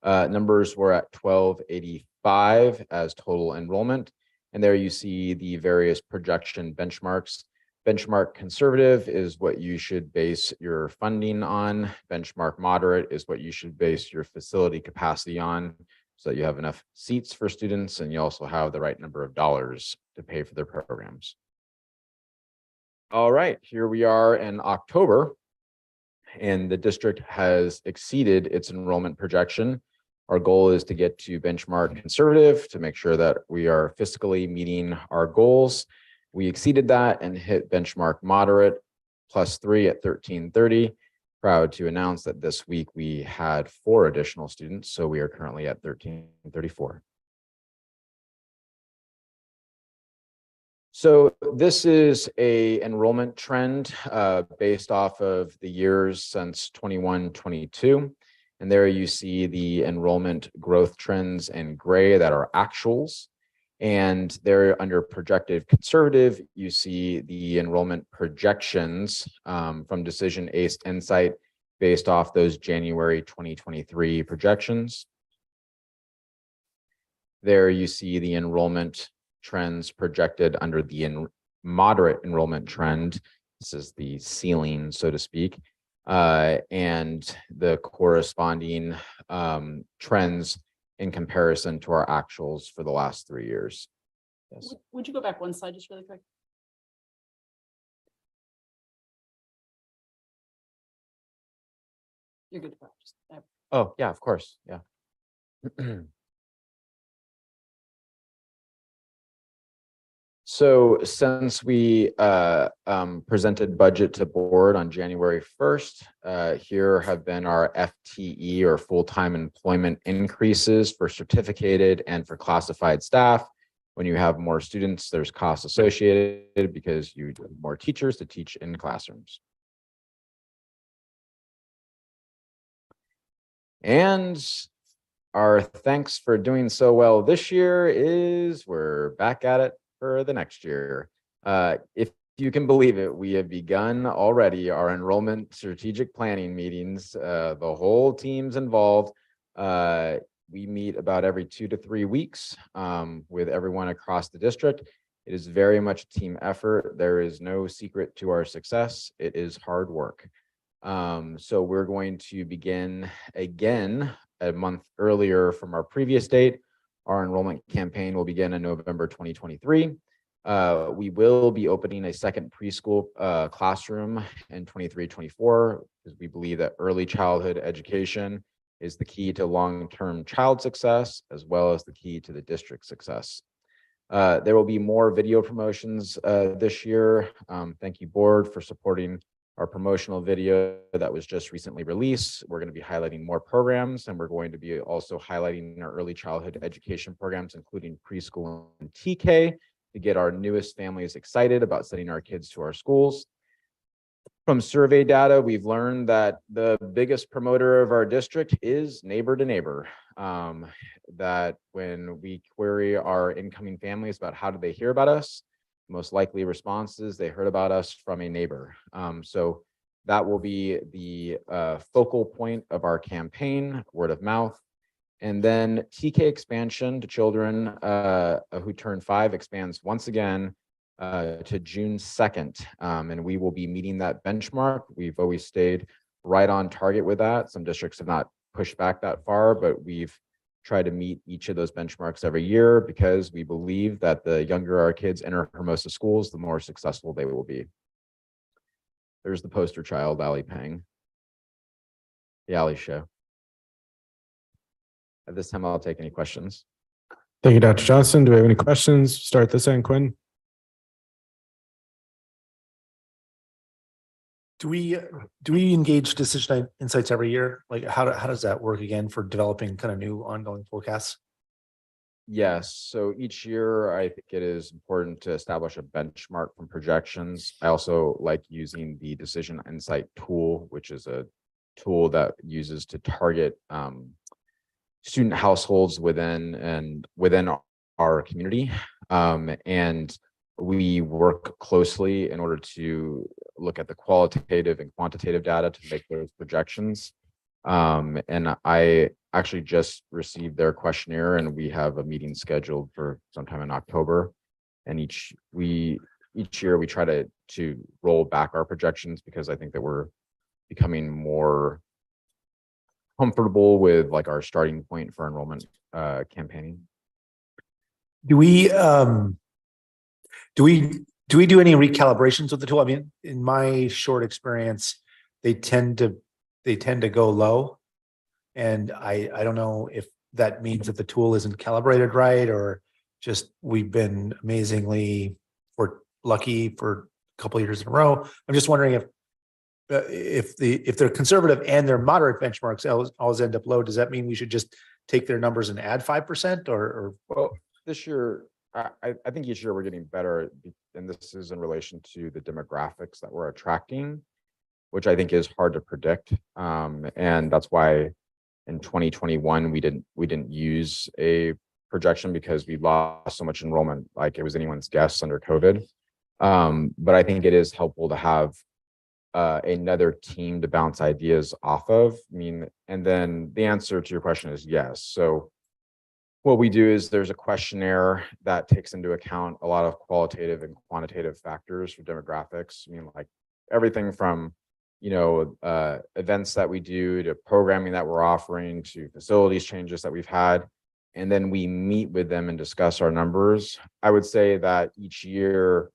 S6: Numbers were at 1285 as total enrollment. And there you see the various projection benchmarks. Benchmark conservative is what you should base your funding on. Benchmark moderate is what you should base your facility capacity on, so that you have enough seats for students and you also have the right number of dollars to pay for their programs. All right, here we are in October, and the district has exceeded its enrollment projection. Our goal is to get to benchmark conservative to make sure that we are fiscally meeting our goals. We exceeded that and hit benchmark moderate +3 at 1330. Proud to announce that this week we had 4 additional students, so we are currently at 1334. So this is a enrollment trend based off of the years since 21-22. And there you see the enrollment growth trends in gray that are actuals. And there under projected conservative, you see the enrollment projections from Decision Insight based off those January 2023 projections. There you see the enrollment trends projected under the moderate enrollment trend. This is the ceiling, so to speak, and the corresponding trends in comparison to our actuals for the last 3 years. Yes.
S11: Would you go back one slide just really quick? You're good to go.
S6: Oh, yeah, of course. Yeah. So since we presented budget to board on January 1st, here have been our FTE or full-time employment increases for certificated and for classified staff. When you have more students, there's costs associated because you need more teachers to teach in classrooms. And our thanks for doing so well this year is we're back at it for the next year. If you can believe it, we have begun already our enrollment strategic planning meetings. The whole team's involved. We meet about every 2 to 3 weeks with everyone across the district. It is very much a team effort. There is no secret to our success. It is hard work. So we're going to begin again a month earlier from our previous date. Our enrollment campaign will begin in November 2023. We will be opening a second preschool classroom in 23-24 because we believe that early childhood education is the key to long-term child success as well as the key to the district success. There will be more video promotions this year. Thank you, board, for supporting our promotional video that was just recently released. We're going to be highlighting more programs, and we're going to be also highlighting our early childhood education programs, including preschool and TK, to get our newest families excited about sending our kids to our schools. From survey data, we've learned that the biggest promoter of our district is neighbor to neighbor. That when we query our incoming families about how did they hear about us, most likely response is they heard about us from a neighbor. So that will be the focal point of our campaign, word of mouth. And then TK expansion to children who turn 5 expands once again to June 2nd. And we will be meeting that benchmark. We've always stayed right on target with that. Some districts have not pushed back that far, but we've try to meet each of those benchmarks every year because we believe that the younger our kids enter Hermosa schools, the more successful they will be. There's the poster child, Ali Pang. The Ali Show. At this time, I'll take any questions.
S1: Thank you, Dr. Johnson. Do we have any questions? Start this end, Quinn.
S13: Do we engage Decision Insights every year? Like how does that work again for developing kind of new ongoing forecasts?
S6: Yes, so each year I think it is important to establish a benchmark from projections. I also like using the Decision Insight tool, which is a tool that uses to target student households within our community. And we work closely in order to look at the qualitative and quantitative data to make those projections. And I actually just received their questionnaire, and we have a meeting scheduled for sometime in October. And each year we try to roll back our projections, because I think that we're becoming more comfortable with like our starting point for enrollment campaigning.
S13: Do we do any recalibrations with the tool? I mean, in my short experience, they tend to go low. And I don't know if that means that the tool isn't calibrated right, or just we've been amazingly or lucky for a couple of years in a row. I'm just wondering if they're conservative and their moderate benchmarks always end up low, does that mean we should just take their numbers and add 5% or?
S6: Well, this year, I think each year we're getting better, and this is in relation to the demographics that we're attracting, which I think is hard to predict. And that's why in 2021, we didn't use a projection, because we lost so much enrollment, like it was anyone's guess under COVID. But I think it is helpful to have another team to bounce ideas off of. I mean, and then the answer to your question is yes. So what we do is there's a questionnaire that takes into account a lot of qualitative and quantitative factors for demographics. I mean, like everything from, events that we do, to programming that we're offering, to facilities changes that we've had. And then we meet with them and discuss our numbers. I would say that each year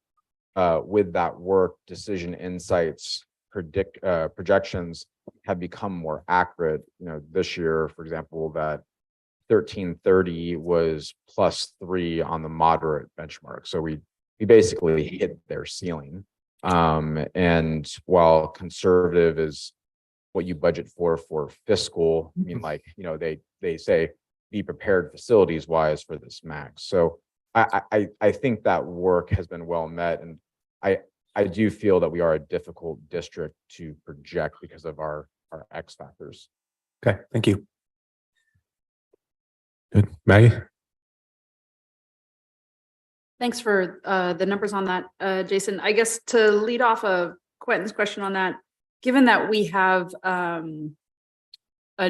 S6: with that work, Decision Insights projections have become more accurate. This year, for example, that 1330 was +3 on the moderate benchmark. So we basically hit their ceiling. And while conservative is what you budget for fiscal, I mean, like, they say be prepared facilities wise for this max. So I think that work has been well met. And I do feel that we are a difficult district to project because of our X factors.
S13: Okay, thank you.
S1: Good. Maggie?
S11: Thanks for the numbers on that, Jason. I guess to lead off of Quentin's question on that, given that we have a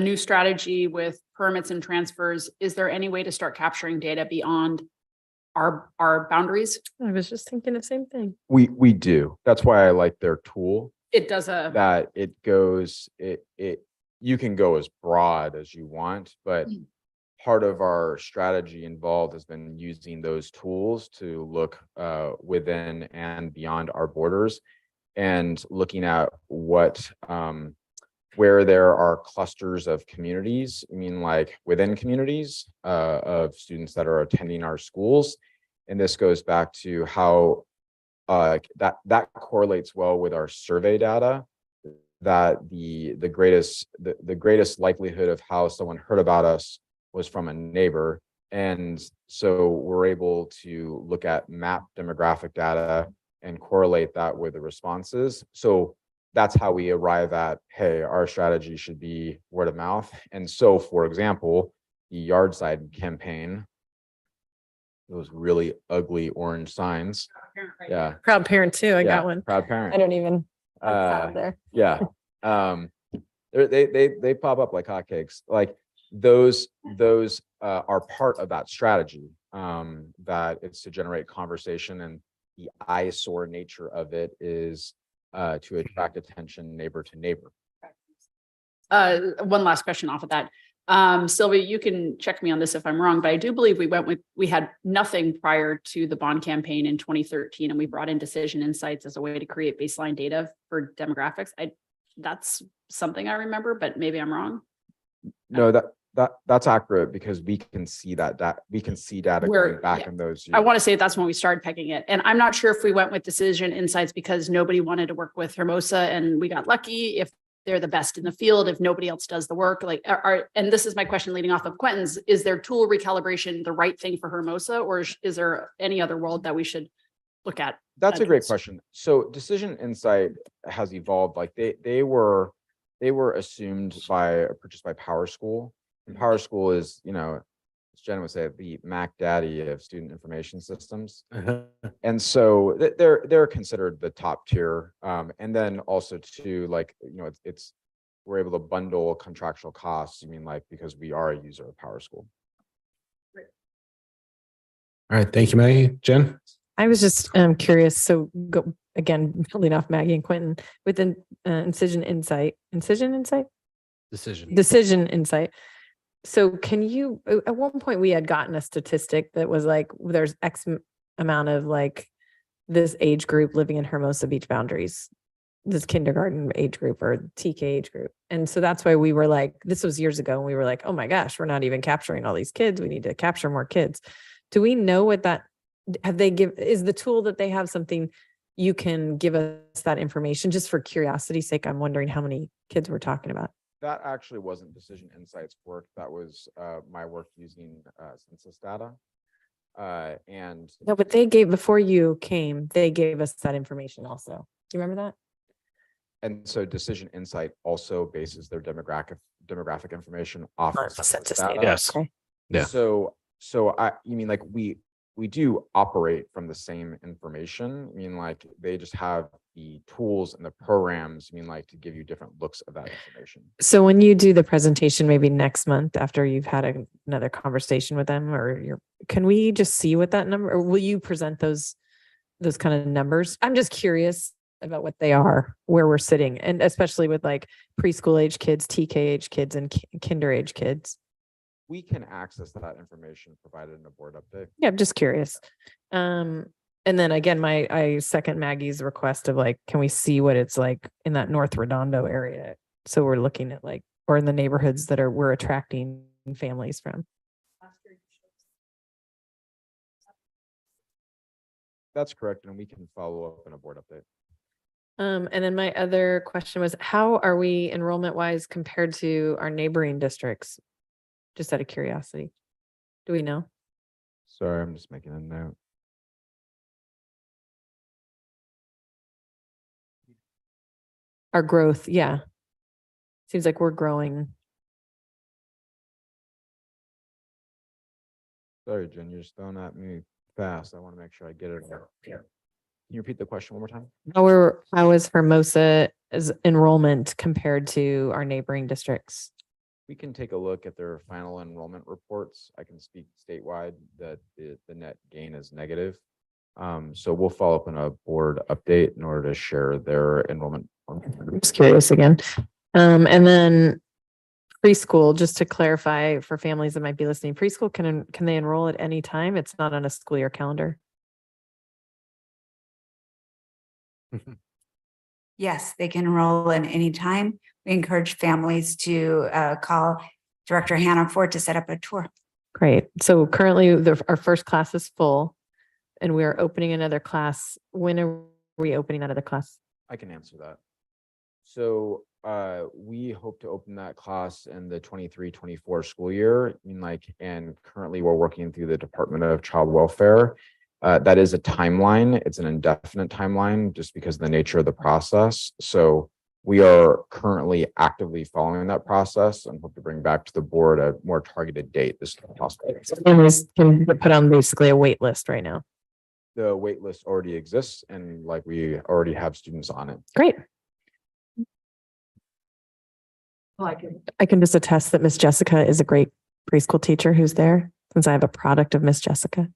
S11: new strategy with permits and transfers, is there any way to start capturing data beyond our boundaries?
S3: I was just thinking the same thing.
S6: We do. That's why I like their tool.
S11: It does
S6: that it goes, you can go as broad as you want, but part of our strategy involved has been using those tools to look within and beyond our borders, and looking at what where there are clusters of communities. I mean, like within communities of students that are attending our schools. And this goes back to how that correlates well with our survey data, that the greatest likelihood of how someone heard about us was from a neighbor. And so we're able to look at map demographic data and correlate that with the responses. So that's how we arrive at, hey, our strategy should be word of mouth. And so, for example, the yard side campaign, those really ugly orange signs. Yeah.
S3: Proud parent too. I
S6: Yeah,
S3: got one.
S6: proud parent.
S3: I don't even. Out there.
S6: Yeah. They pop up like hotcakes. Like those are part of that strategy, that it's to generate conversation, and the eyesore nature of it is to attract attention neighbor to neighbor.
S11: One last question off of that. Sylvia, you can check me on this if I'm wrong, but I do believe we had nothing prior to the bond campaign in 2013, and we brought in Decision Insights as a way to create baseline data for demographics. That's something I remember, but maybe I'm wrong.
S6: No, that's accurate, because we can see data going back in those years.
S11: I want to say that's when we started pecking it. And I'm not sure if we went with Decision Insights because nobody wanted to work with Hermosa and we got lucky, if they're the best in the field, if nobody else does the work, like and this is my question leading off of Quentin's, is their tool recalibration the right thing for Hermosa, or is there any other world that we should look at?
S6: That's a great question. So Decision Insight has evolved. Like they were assumed by purchased by Power School. And Power School is, you know, as Jen would say, the Mac Daddy of student information systems. And so they're considered the top tier. And then also to like, you know, it's we're able to bundle contractual costs. I mean, like, because we are a user of Power School.
S1: All right. Thank you, Maggie. Jen?
S3: I was just curious. So go again, building off Maggie and Quentin within Decision Insight. Decision Insight. So can you, at one point we had gotten a statistic that was like, there's X amount of like this age group living in Hermosa Beach boundaries, this kindergarten age group or TK age group. And so that's why we were like, this was years ago, and we were like, oh my gosh, we're not even capturing all these kids. We need to capture more kids. Do we know what that, is the tool that they have something you can give us that information? Just for curiosity's sake, I'm wondering how many kids we're talking about.
S6: That actually wasn't Decision Insights work. That was my work using census data. And
S3: no, but they gave, before you came, they gave us that information also. Do you remember that?
S6: And so Decision Insight also bases their demographic information off of census data.
S1: Yes.
S3: Okay.
S1: Yeah.
S6: So you mean like we do operate from the same information. I mean, like they just have the tools and the programs, I mean, like to give you different looks of that information.
S3: So when you do the presentation, maybe next month after you've had another conversation with them, or can we just see what that number, or will you present those kind of numbers? I'm just curious about what they are, where we're sitting, and especially with like preschool age kids, TK age kids, and kinder age kids.
S6: We can access that information provided in a board update.
S3: Yeah, I'm just curious. And then again, I second Maggie's request of like, can we see what it's like in that North Redondo area? So we're looking at like, or in the neighborhoods that we're attracting families from.
S6: That's correct. And we can follow up in a board update.
S3: And then my other question was, how are we enrollment wise compared to our neighboring districts? Just out of curiosity. Do we know?
S6: Sorry, I'm just making a note.
S3: Our growth, yeah. Seems like we're growing.
S6: Sorry, Jen, you're just throwing at me fast. I want to make sure I get it. Can you repeat the question one more time?
S3: How is Hermosa's enrollment compared to our neighboring districts?
S6: We can take a look at their final enrollment reports. I can speak statewide that the net gain is negative. So we'll follow up in a board update in order to share their enrollment.
S3: I'm just curious again. And then preschool, just to clarify for families that might be listening, preschool, can they enroll at any time? It's not on a school year calendar.
S17: Yes, they can enroll at any time. We encourage families to call Director Hannah Ford to set up a tour.
S3: Great. So currently our first class is full and we are opening another class. When are we opening that other class?
S6: I can answer that. So we hope to open that class in the 23-24 school year. I mean, like, and currently we're working through the Department of Child Welfare. That is a timeline. It's an indefinite timeline just because of the nature of the process. So we are currently actively following that process and hope to bring back to the board a more targeted date as soon as possible.
S3: Families can put on basically a wait list right now.
S6: The wait list already exists and like we already have students on it.
S3: Great. Well, I can just attest that Miss Jessica is a great preschool teacher who's there, since I have a product of Miss Jessica.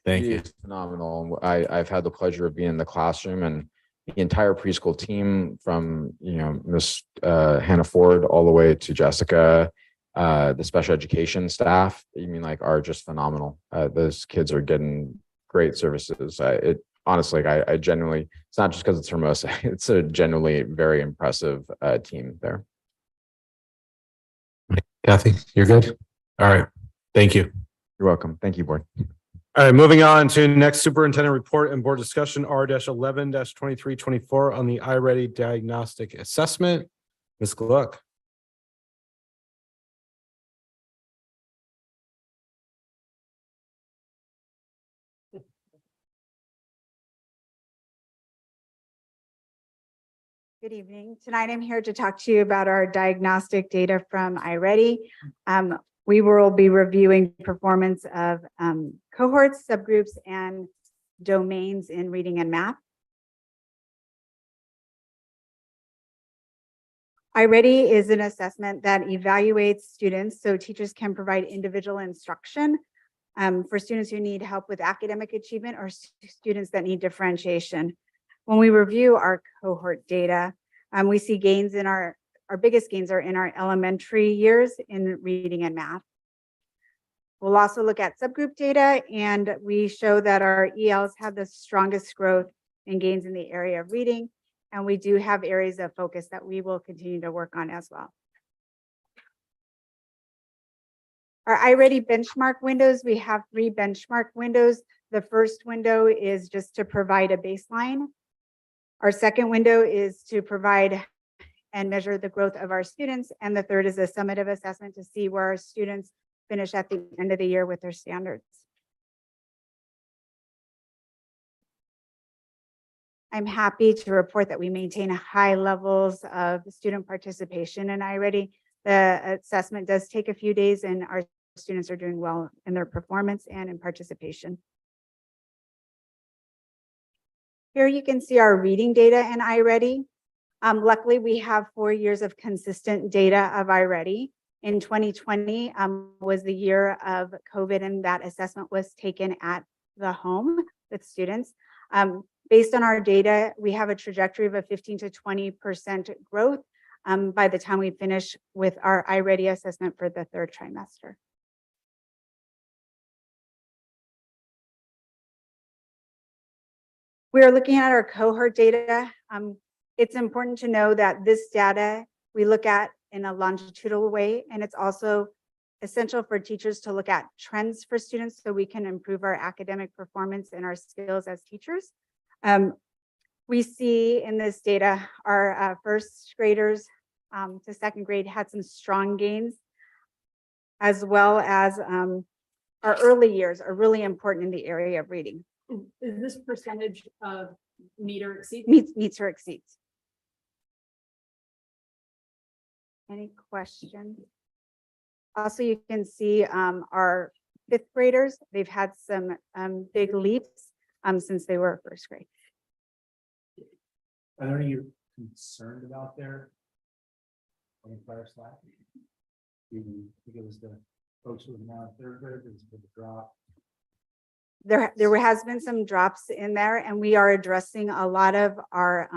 S1: Thank
S6: She
S1: you.
S6: is phenomenal. I've had the pleasure of being in the classroom, and the entire preschool team from, you know, Miss Hannah Ford all the way to Jessica, the special education staff, I mean, like, are just phenomenal. Those kids are getting great services. Honestly, I genuinely, it's not just because it's Hermosa, it's a genuinely very impressive team there.
S1: Kathy, you're good? All right. Thank you.
S6: You're welcome. Thank you, board.
S1: All right, moving on to next superintendent report and board discussion, R-11-2324 on the iReady diagnostic assessment. Ms. Gluck.
S18: Good evening. Tonight I'm here to talk to you about our diagnostic data from iReady. We will be reviewing performance of cohorts, subgroups, and domains in reading and math. iReady is an assessment that evaluates students so teachers can provide individual instruction for students who need help with academic achievement or students that need differentiation. When we review our cohort data, we see gains in our biggest gains are in our elementary years in reading and math. We'll also look at subgroup data, and we show that our ELs have the strongest growth and gains in the area of reading, and we do have areas of focus that we will continue to work on as well. Our iReady benchmark windows, we have 3 benchmark windows. The first window is just to provide a baseline. Our second window is to provide and measure the growth of our students. And the third is a summative assessment to see where our students finish at the end of the year with their standards. I'm happy to report that we maintain high levels of student participation in iReady. The assessment does take a few days, and our students are doing well in their performance and in participation. Here you can see our reading data in iReady. Luckily, we have 4 years of consistent data of iReady. In 2020 was the year of COVID, and that assessment was taken at the home with students. Based on our data, we have a trajectory of a 15 to 20% growth by the time we finish with our iReady assessment for the 3rd trimester. We are looking at our cohort data. It's important to know that this data we look at in a longitudinal way, and it's also essential for teachers to look at trends for students so we can improve our academic performance and our skills as teachers. We see in this data our first graders to 2nd grade had some strong gains, as well as our early years are really important in the area of reading.
S11: Is this percentage of meet or exceed?
S18: Meets or exceeds. Any questions? Also, you can see our 5th graders, they've had some big leaps since they were 1st grade.
S13: Are there any you're concerned about there? On the prior slide? You think it was the folks who are now 3rd grade, it's been a drop.
S18: There has been some drops in there, and we are addressing a lot of our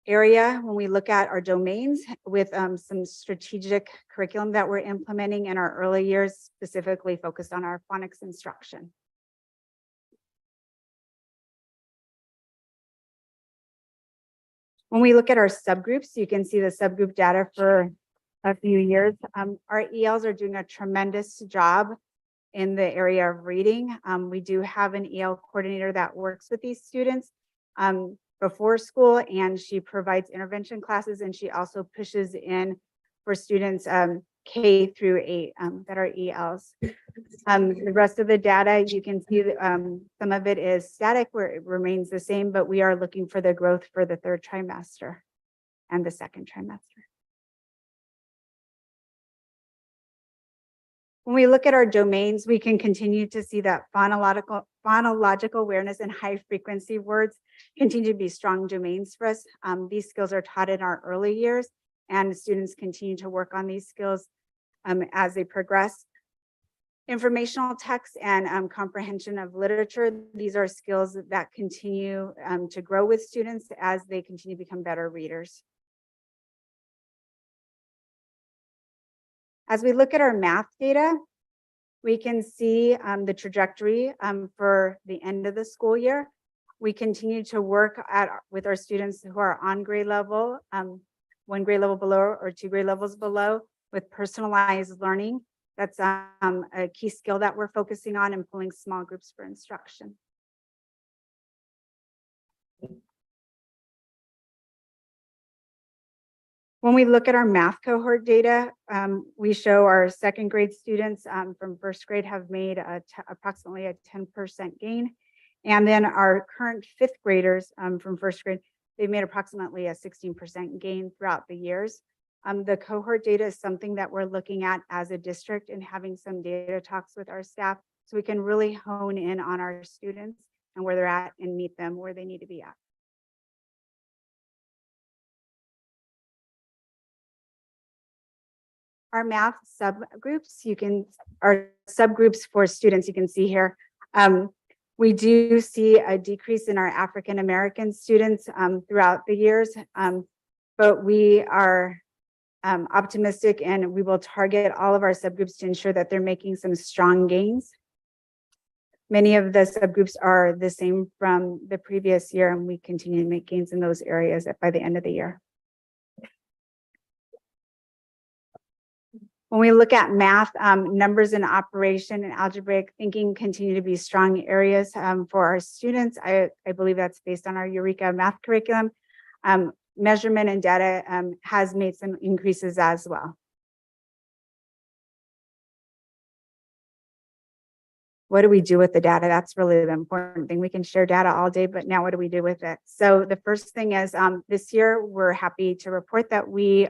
S18: area when we look at our domains with some strategic curriculum that we're implementing in our early years, specifically focused on our phonics instruction. When we look at our subgroups, you can see the subgroup data for a few years. Our ELs are doing a tremendous job in the area of reading. We do have an EL coordinator that works with these students before school, and she provides intervention classes, and she also pushes in for students K through 8 that are ELs. The rest of the data, you can see some of it is static where it remains the same, but we are looking for the growth for the 3rd trimester and the 2nd trimester. When we look at our domains, we can continue to see that phonological awareness and high frequency words continue to be strong domains for us. These skills are taught in our early years, and students continue to work on these skills as they progress. Informational text and comprehension of literature, these are skills that continue to grow with students as they continue to become better readers. As we look at our math data, we can see the trajectory for the end of the school year. We continue to work with our students who are on grade level, 1 grade level below or 2 grade levels below, with personalized learning That's a key skill that we're focusing on and pulling small groups for instruction. When we look at our math cohort data, we show our second grade students from first grade have made approximately a 10% gain. And then our current fifth graders from first grade, they've made approximately a 16% gain throughout the years. The cohort data is something that we're looking at as a district and having some data talks with our staff so we can really hone in on our students and where they're at and meet them where they need to be at. Our math subgroups, our subgroups for students, you can see here. We do see a decrease in our African American students throughout the years, but we are optimistic and we will target all of our subgroups to ensure that they're making some strong gains. Many of the subgroups are the same from the previous year, and we continue to make gains in those areas by the end of the year. When we look at math, numbers and operation and algebraic thinking continue to be strong areas for our students. I believe that's based on our Eureka math curriculum. Measurement and data has made some increases as well. What do we do with the data? That's really the important thing. We can share data all day, but now what do we do with it? So the first thing is this year, we're happy to report that we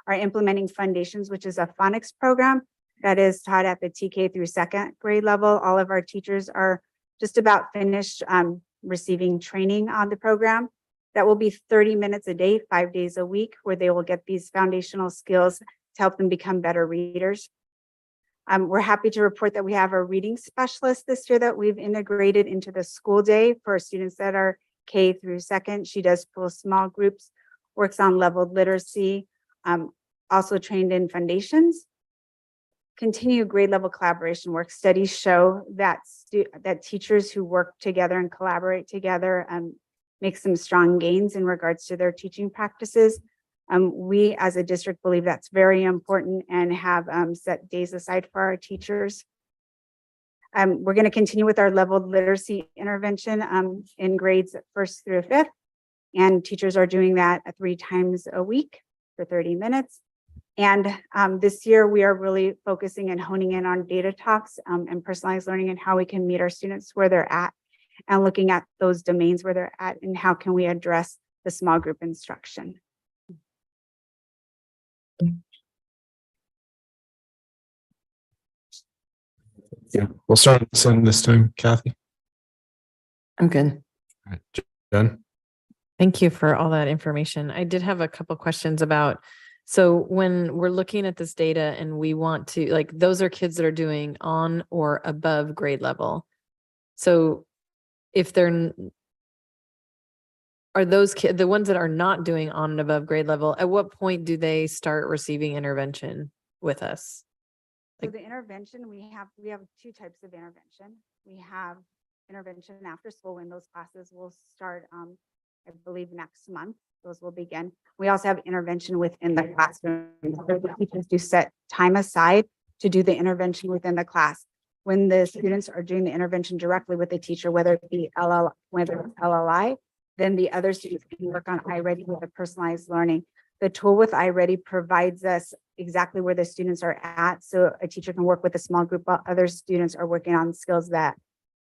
S18: are implementing Foundations, which is a phonics program that is taught at the TK through second grade level. All of our teachers are just about finished receiving training on the program. That will be 30 minutes a day, 5 days a week, where they will get these foundational skills to help them become better readers. We're happy to report that we have a reading specialist this year that we've integrated into the school day for students that are K through second. She does pull small groups, works on leveled literacy, also trained in Foundations. Continue grade level collaboration work. Studies show that that teachers who work together and collaborate together make some strong gains in regards to their teaching practices. We as a district believe that's very important and have set days aside for our teachers. We're going to continue with our leveled literacy intervention in grades 1st through 5th, and teachers are doing that 3 times a week for 30 minutes. And this year we are really focusing and honing in on data talks and personalized learning and how we can meet our students where they're at and looking at those domains where they're at and how can we address the small group instruction.
S1: Yeah, we'll start this time, Kathy.
S3: I'm good.
S1: All right, Jen.
S3: Thank you for all that information. I did have a couple questions about, so when we're looking at this data and we want to, like, those are kids that are doing on or above grade level. So if they're, are those kids, the ones that are not doing on and above grade level, at what point do they start receiving intervention with us?
S18: So the intervention, we have 2 types of intervention. We have intervention after school when those classes will start, I believe next month, those will begin. We also have intervention within the classroom. The teachers do set time aside to do the intervention within the class. When the students are doing the intervention directly with the teacher, whether it be LLI, then the other students can work on iReady with the personalized learning. The tool with iReady provides us exactly where the students are at. So a teacher can work with a small group while other students are working on skills that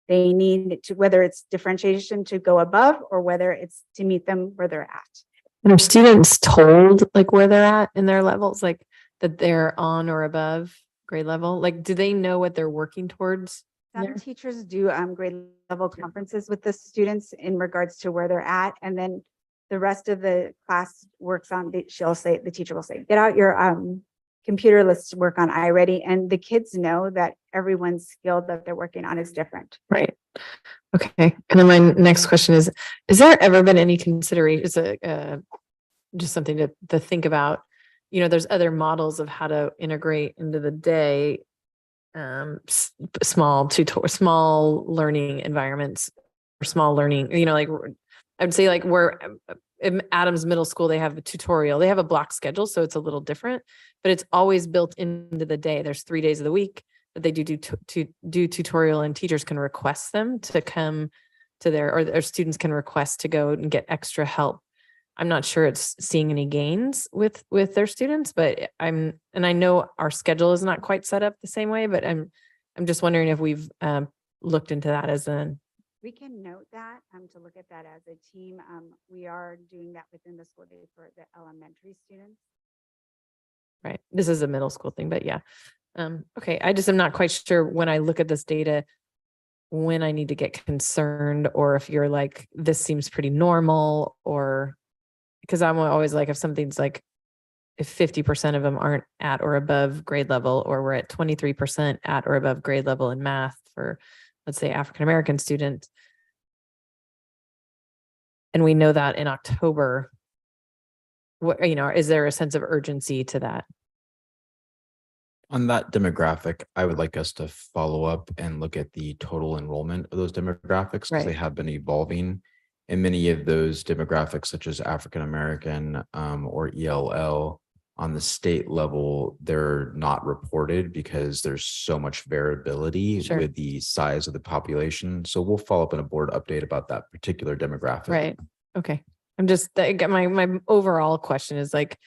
S18: they need to, whether it's differentiation to go above or whether it's to meet them where they're at.
S3: And are students told like where they're at in their levels, like that they're on or above grade level? Like, do they know what they're working towards?
S18: Some teachers do grade level conferences with the students in regards to where they're at. And then the rest of the class works on, the teacher will say, get out your computer, let's work on iReady. And the kids know that everyone's skill that they're working on is different.
S3: Right. Okay. And then my next question is there ever been any consideration, it's just something to think about, you know, there's other models of how to integrate into the day, small learning environments or small learning, you know, like I would say like where in Adams Middle School, they have a tutorial. They have a block schedule, so it's a little different, but it's always built into the day. There's 3 days of the week that they do tutorial, and teachers can request them to come to or students can request to go and get extra help. I'm not sure it's seeing any gains with their students, but I know our schedule is not quite set up the same way, but I'm just wondering if we've looked into that as
S18: We can note that, to look at that as a team. We are doing that within the school day for the elementary students.
S3: right. This is a middle school thing, but yeah. Okay. I just am not quite sure when I look at this data, when I need to get concerned, or if you're like, this seems pretty normal, or because I'm always like, if something's like, if 50% of them aren't at or above grade level, or we're at 23% at or above grade level in math for, let's say, African-American students. And we know that in October, what, is there a sense of urgency to that?
S6: On that demographic, I would like us to follow up and look at the total enrollment of those demographics, because they have been evolving. And many of those demographics, such as African American or ELL, on the state level, they're not reported because there's so much variability with the size of the population. So we'll follow up in a board update about that particular demographic.
S3: Right. Okay. I'm just, my overall question is like,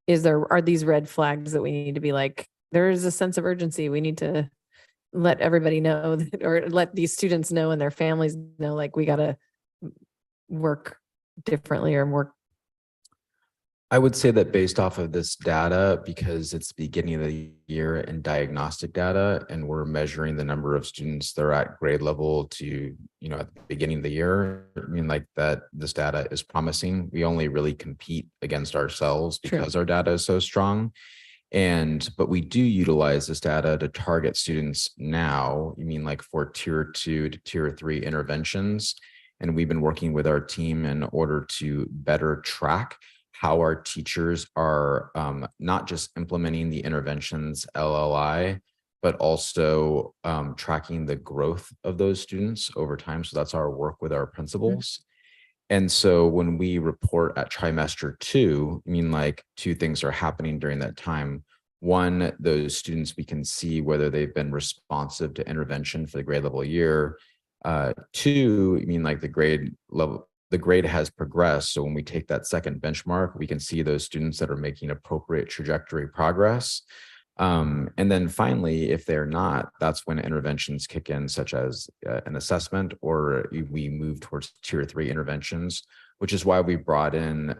S3: are these red flags that we need to be like, there is a sense of urgency. We need to let everybody know that, or let these students know and their families know, like, we got to work differently or more.
S6: I would say that based off of this data, because it's beginning of the year and diagnostic data, and we're measuring the number of students that are at grade level to, at the beginning of the year, like that this data is promising. We only really compete against ourselves because our data is so strong. But we do utilize this data to target students now, like for tier 2 to tier 3 interventions. And we've been working with our team in order to better track how our teachers are not just implementing the interventions LLI, but also tracking the growth of those students over time. So that's our work with our principals. And so when we report at trimester 2, like 2 things are happening during that time. One, those students, we can see whether they've been responsive to intervention for the grade level year. 2, like the grade level, the grade has progressed. So when we take that second benchmark, we can see those students that are making appropriate trajectory progress. And then finally, if they're not, that's when interventions kick in, such as an assessment, or we move towards tier 3 interventions, which is why we brought in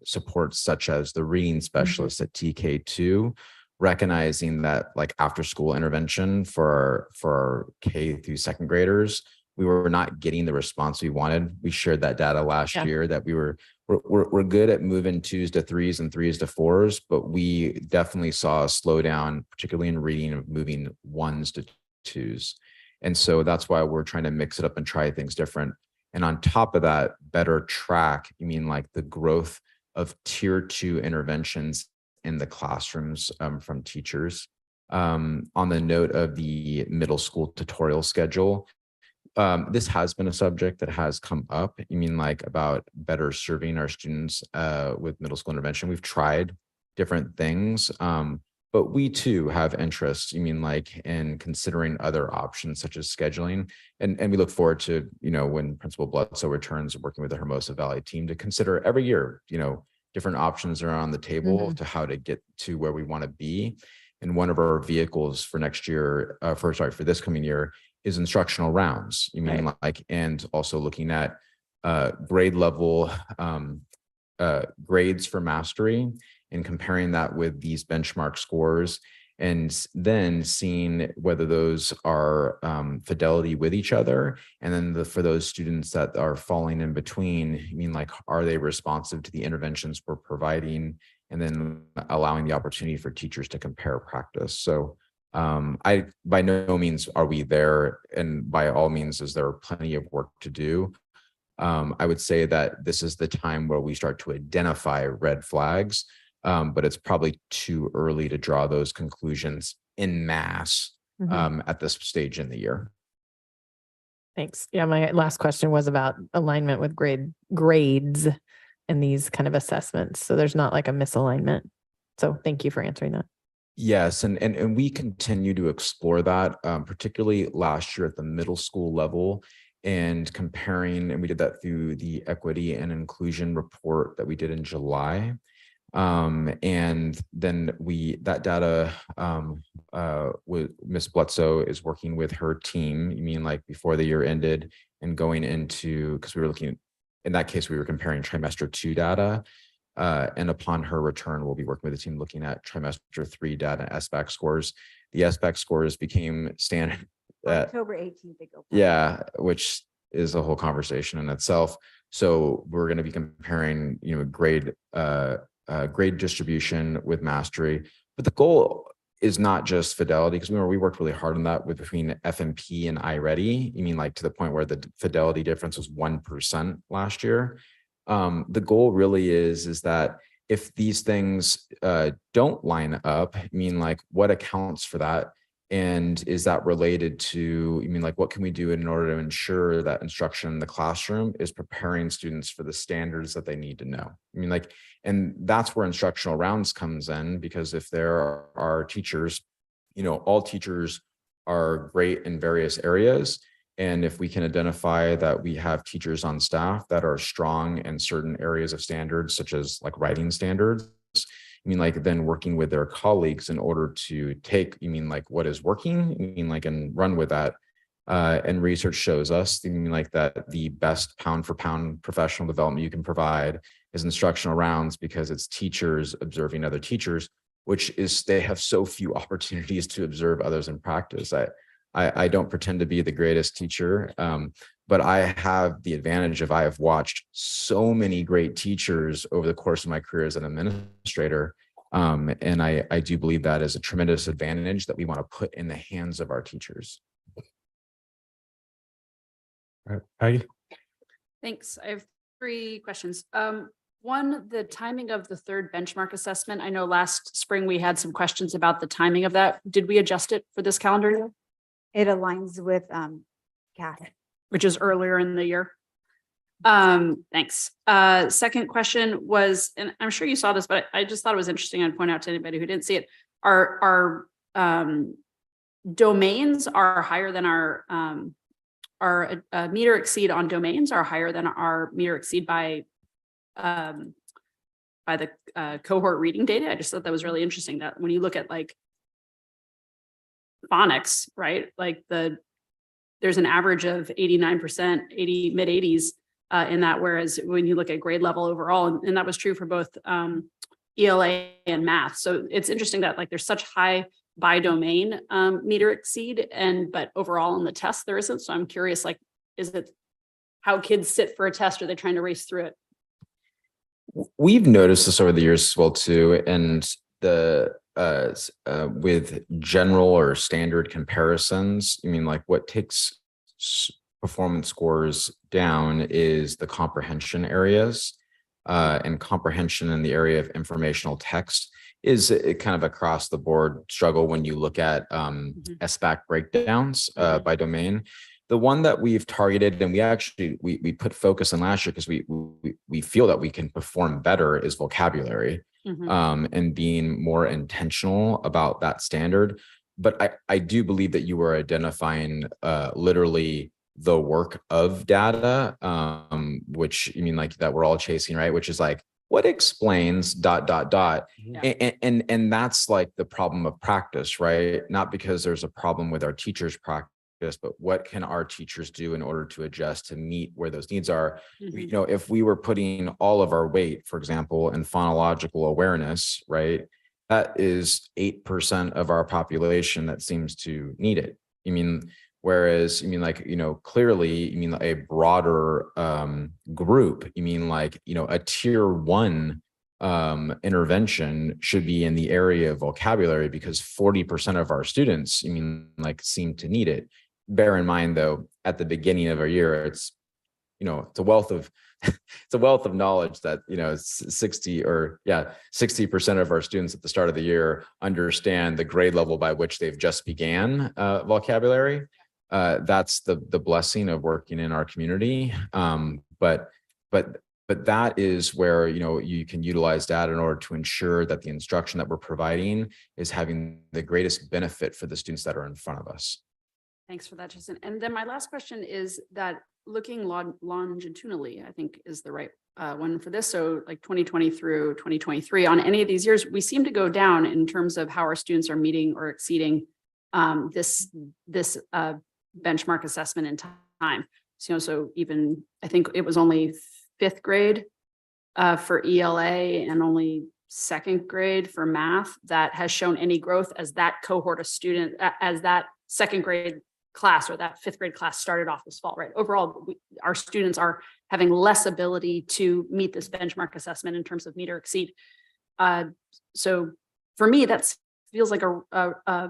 S6: supports such as the reading specialist at TK2, recognizing that like after school intervention for our K through second graders, we were not getting the response we wanted. We shared that data last year that we're good at moving 2s to 3s and 3s to 4s, but we definitely saw a slowdown, particularly in reading, of moving 1s to 2s. And so that's why we're trying to mix it up and try things different. And on top of that, better track, like the growth of tier 2 interventions in the classrooms from teachers. On the note of the middle school tutorial schedule, this has been a subject that has come up. Like about better serving our students with middle school intervention. We've tried different things, but we too have interest, like in considering other options such as scheduling. And we look forward to, when Principal Bledsoe returns, working with the Hermosa Valley team to consider every year, different options are on the table to how to get to where we want to be. And one of our vehicles for next year, for this coming year, is instructional rounds. And also looking at grade level grades for mastery and comparing that with these benchmark scores, and then seeing whether those are fidelity with each other. And then for those students that are falling in between, are they responsive to the interventions we're providing, and then allowing the opportunity for teachers to compare practice. So by no means are we there, and by all means is there plenty of work to do. I would say that this is the time where we start to identify red flags, but it's probably too early to draw those conclusions en masse at this stage in the year.
S3: Thanks. Yeah, my last question was about alignment with grades in these kind of assessments. So there's not like a misalignment. So thank you for answering that.
S6: Yes, and we continue to explore that, particularly last year at the middle school level, and comparing, and we did that through the equity and inclusion report that we did in July. And then that data with Ms. Bledsoe is working with her team, you mean like before the year ended and going into, because we were looking, in that case, we were comparing trimester 2 data. And upon her return, we'll be working with the team looking at trimester 3 data, SBAC scores. The SBAC scores became standard.
S18: October 18th. They go.
S6: Yeah, which is a whole conversation in itself. So we're going to be comparing, grade distribution with mastery. But the goal is not just fidelity, because we worked really hard on that with between FMP and iReady. You mean like to the point where the fidelity difference was 1% last year. The goal really is that if these things don't line up, I mean, like what accounts for that? And is that related to, like, what can we do in order to ensure that instruction in the classroom is preparing students for the standards that they need to know? I mean, like, and that's where instructional rounds comes in, because if there are teachers, all teachers are great in various areas. And if we can identify that we have teachers on staff that are strong in certain areas of standards, such as like writing standards, then working with their colleagues in order to take, what is working, and run with that. And research shows us, that the best pound for pound professional development you can provide is instructional rounds, because it's teachers observing other teachers, which is they have so few opportunities to observe others in practice. I don't pretend to be the greatest teacher, but I have the advantage of I have watched so many great teachers over the course of my career as an administrator. And I do believe that is a tremendous advantage that we want to put in the hands of our teachers.
S1: All right, Heidi?
S11: Thanks. I have 3 questions. One, the timing of the 3rd benchmark assessment. I know last spring we had some questions about the timing of that. Did we adjust it for this calendar year?
S18: It aligns with CAS.
S11: Which is earlier in the year. Thanks. Second question was, and I'm sure you saw this, but I just thought it was interesting. I'd point out to anybody who didn't see it. Our domains are higher than our meter exceed on domains are higher than our meter exceed by the cohort reading data. I just thought that was really interesting, that when you look at like phonics, right? Like there's an average of 89%, mid 80s in that, whereas when you look at grade level overall, and that was true for both ELA and math. So it's interesting that like there's such high by domain meter exceed, but overall on the test there isn't. So I'm curious, like, is it how kids sit for a test? Are they trying to race through it?
S6: We've noticed this over the years as well too, and with general or standard comparisons, like what takes performance scores down is the comprehension areas, and comprehension in the area of informational text is kind of across the board struggle when you look at SBAC breakdowns by domain. The one that we've targeted, and we put focus in last year because we feel that we can perform better, is vocabulary. And being more intentional about that standard. But I do believe that you were identifying literally the work of data, which like that we're all chasing, right? Which is like, what explains ...
S11: Yeah.
S6: And that's like the problem of practice, right? Not because there's a problem with our teachers' practice, but what can our teachers do in order to adjust to meet where those needs are? If we were putting all of our weight, for example, in phonological awareness, right, that is 8% of our population that seems to need it. Whereas clearly a broader group, a tier 1 intervention should be in the area of vocabulary, because 40% of our students seem to need it. Bear in mind, though, at the beginning of a year, it's a wealth of knowledge that 60% of our students at the start of the year understand the grade level by which they've just began vocabulary. That's the blessing of working in our community. But But that is where, you can utilize data in order to ensure that the instruction that we're providing is having the greatest benefit for the students that are in front of us.
S11: Thanks for that, Jason. And then my last question is that looking longitudinally, I think is the right one for this. So like 2020 through 2023, on any of these years, we seem to go down in terms of how our students are meeting or exceeding this benchmark assessment in time. So even I think it was only 5th grade for ELA and only 2nd grade for math that has shown any growth as that cohort of student, as that 2nd grade class or that 5th grade class started off this fall, right? Overall, our students are having less ability to meet this benchmark assessment in terms of meet or exceed. So for me, that feels like a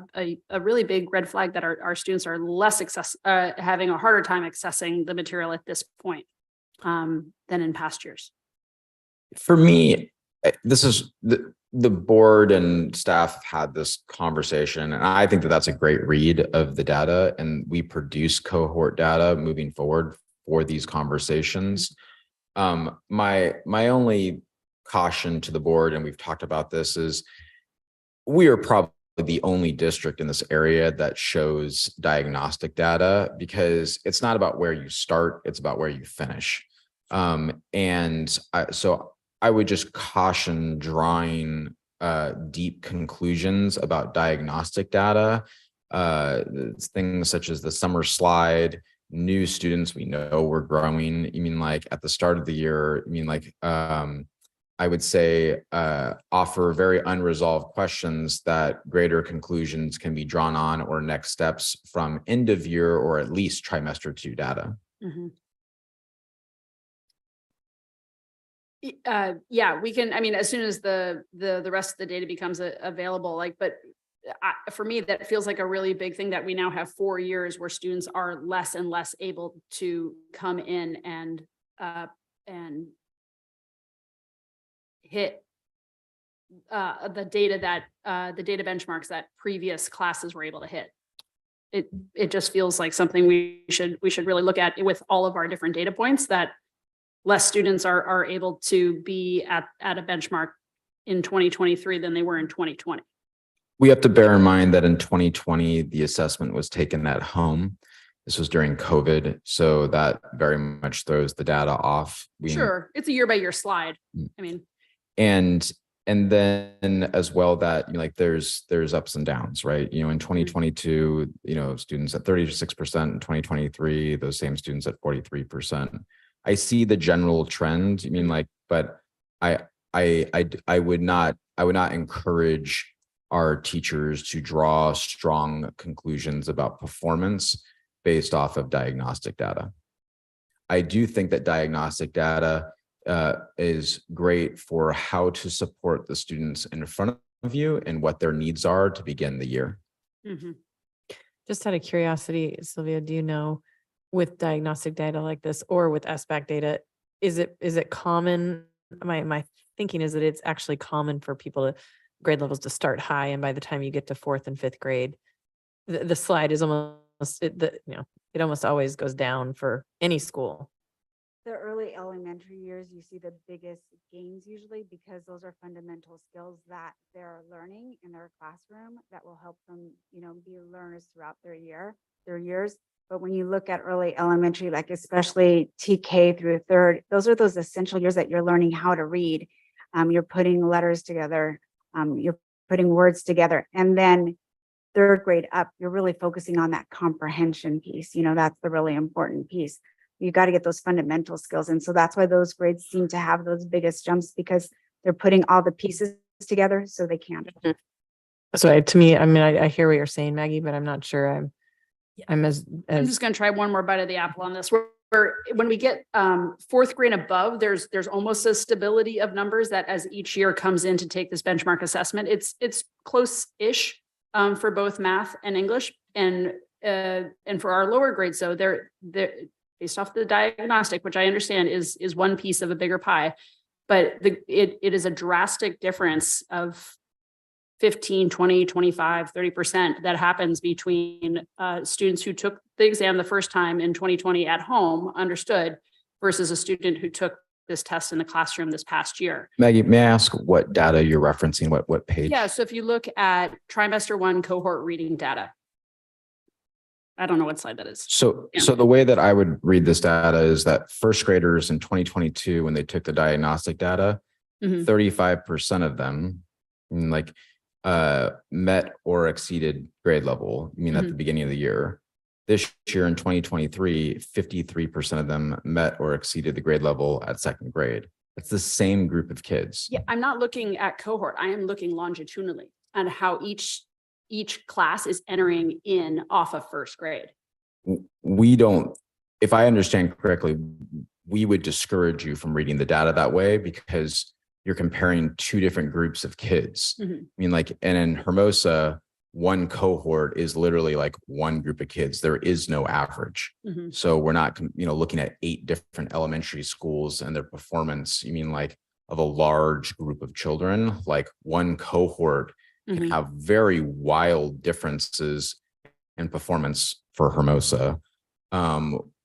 S11: really big red flag that our students are less having a harder time accessing the material at this point than in past years.
S6: For me, this is the board and staff have had this conversation, and I think that that's a great read of the data, and we produce cohort data moving forward for these conversations. My only caution to the board, and we've talked about this, is we are probably the only district in this area that shows diagnostic data, because it's not about where you start, it's about where you finish. So I would just caution drawing deep conclusions about diagnostic data. Things such as the summer slide, new students, we know we're growing. You mean like at the start of the year, I would say offer very unresolved questions that greater conclusions can be drawn on, or next steps from end of year or at least trimester 2 data.
S11: Mm-hmm. Yeah, we can. I mean, as soon as the rest of the data becomes available, for me, that feels like a really big thing, that we now have 4 years where students are less and less able to come in and hit the data benchmarks that previous classes were able to hit. It just feels like something we should really look at with all of our different data points, that less students are able to be at a benchmark in 2023 than they were in 2020.
S6: We have to bear in mind that in 2020, the assessment was taken at home. This was during COVID, so that very much throws the data off.
S11: Sure, it's a year by year slide. I mean,
S6: and then as well that there's ups and downs, right? In 2022, students at 36%, in 2023, those same students at 43%. I see the general trend. But I would not encourage our teachers to draw strong conclusions about performance based off of diagnostic data. I do think that diagnostic data is great for how to support the students in front of you and what their needs are to begin the year.
S3: Mm-hmm. Just out of curiosity, Sylvia, do you know, with diagnostic data like this or with SBAC data, is it common? My thinking is that it's actually common for grade levels to start high, and by the time you get to 4th and 5th grade, the slide is it almost always goes down for any school.
S18: The early elementary years, you see the biggest gains usually, because those are fundamental skills that they're learning in their classroom that will help them, be learners throughout their years. But when you look at early elementary, like especially TK through 3rd, those are those essential years that you're learning how to read. You're putting letters together, you're putting words together. And then 3rd grade up, you're really focusing on that comprehension piece. That's the really important piece. You got to get those fundamental skills. And so that's why those grades seem to have those biggest jumps, because they're putting all the pieces together so they can.
S3: So to me, I hear what you're saying, Maggie, but I'm not sure I'm
S11: just going to try one more bite of the apple on this. Where when we get 4th grade above, there's almost a stability of numbers that as each year comes in to take this benchmark assessment, it's close-ish for both math and English, and for our lower grades. So they're based off the diagnostic, which I understand is one piece of a bigger pie, but it is a drastic difference of 15, 20, 25, 30% that happens between students who took the exam the first time in 2020 at home, understood, versus a student who took this test in the classroom this past year.
S6: Maggie, may I ask what data you're referencing? What page?
S11: Yeah, so if you look at trimester 1 cohort reading data. I don't know what slide that is.
S6: So,
S11: Yeah.
S6: so the way that I would read this data is that first graders in 2022, when they took the diagnostic data,
S11: Mhm.
S6: 35% of them met or exceeded grade level. I mean, at the beginning of the year. This year in 2023, 53% of them met or exceeded the grade level at second grade. It's the same group of kids.
S11: Yeah, I'm not looking at cohort. I am looking longitudinally and how each class is entering in off of first grade.
S6: We don't, if I understand correctly, we would discourage you from reading the data that way because you're comparing two different groups of kids. I mean, like, and in Hermosa, one cohort is literally like one group of kids. There is no average. So we're not, looking at 8 different elementary schools and their performance. You mean like of a large group of children, like one cohort can have very wild differences in performance for Hermosa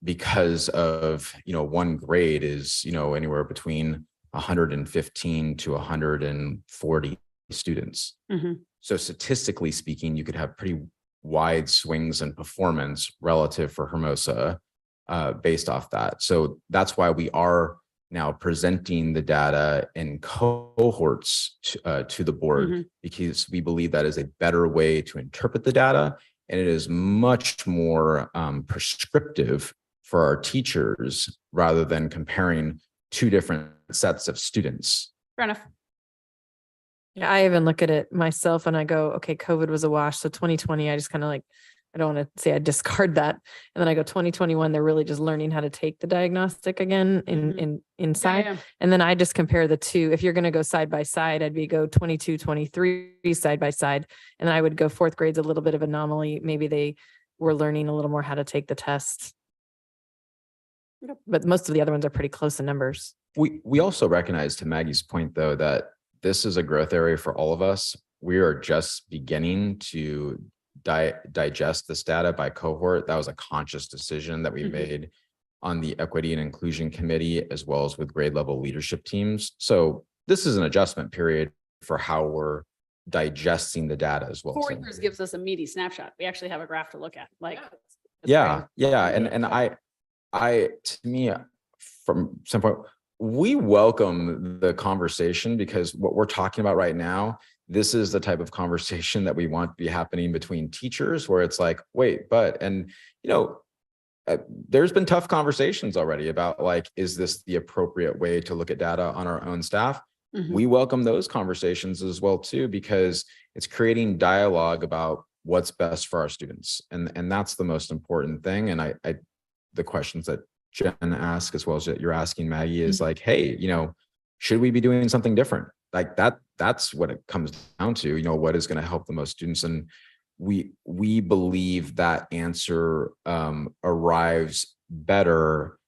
S6: because of, one grade is, anywhere between 115 to 140 students. So statistically speaking, you could have pretty wide swings in performance relative for Hermosa based off that. So that's why we are now presenting the data in cohorts to the board because we believe that is a better way to interpret the data. And it is much more prescriptive for our teachers rather than comparing 2 different sets of students.
S11: Fair enough.
S3: Yeah, I even look at it myself and I go, okay, COVID was a wash. So 2020, I just kind of like, I don't want to say I discard that. And then I go 2021, they're really just learning how to take the diagnostic again inside.
S11: Yeah.
S3: And then I just compare the two. If you're going to go side by side, I'd go 22, 23 side by side. And then I would go 4th grade's a little bit of anomaly. Maybe they were learning a little more how to take the test. But most of the other ones are pretty close in numbers.
S6: We also recognize, to Maggie's point, though, that this is a growth area for all of us. We are just beginning to digest this data by cohort. That was a conscious decision that we made on the Equity and Inclusion Committee, as well as with grade level leadership teams. So this is an adjustment period for how we're digesting the data as well.
S11: 4 years gives us a meaty snapshot. We actually have a graph to look at. Like,
S6: Yeah. And I, to me, from some point, we welcome the conversation because what we're talking about right now, this is the type of conversation that we want to be happening between teachers where it's like, wait, but, and, there's been tough conversations already about like, is this the appropriate way to look at data on our own staff? We welcome those conversations as well, too, because it's creating dialogue about what's best for our students. And that's the most important thing. And the questions that Jen asked, as well as that you're asking, Maggie, is like, hey, should we be doing something different? Like that's what it comes down to, what is going to help the most students. And we believe that answer arrives better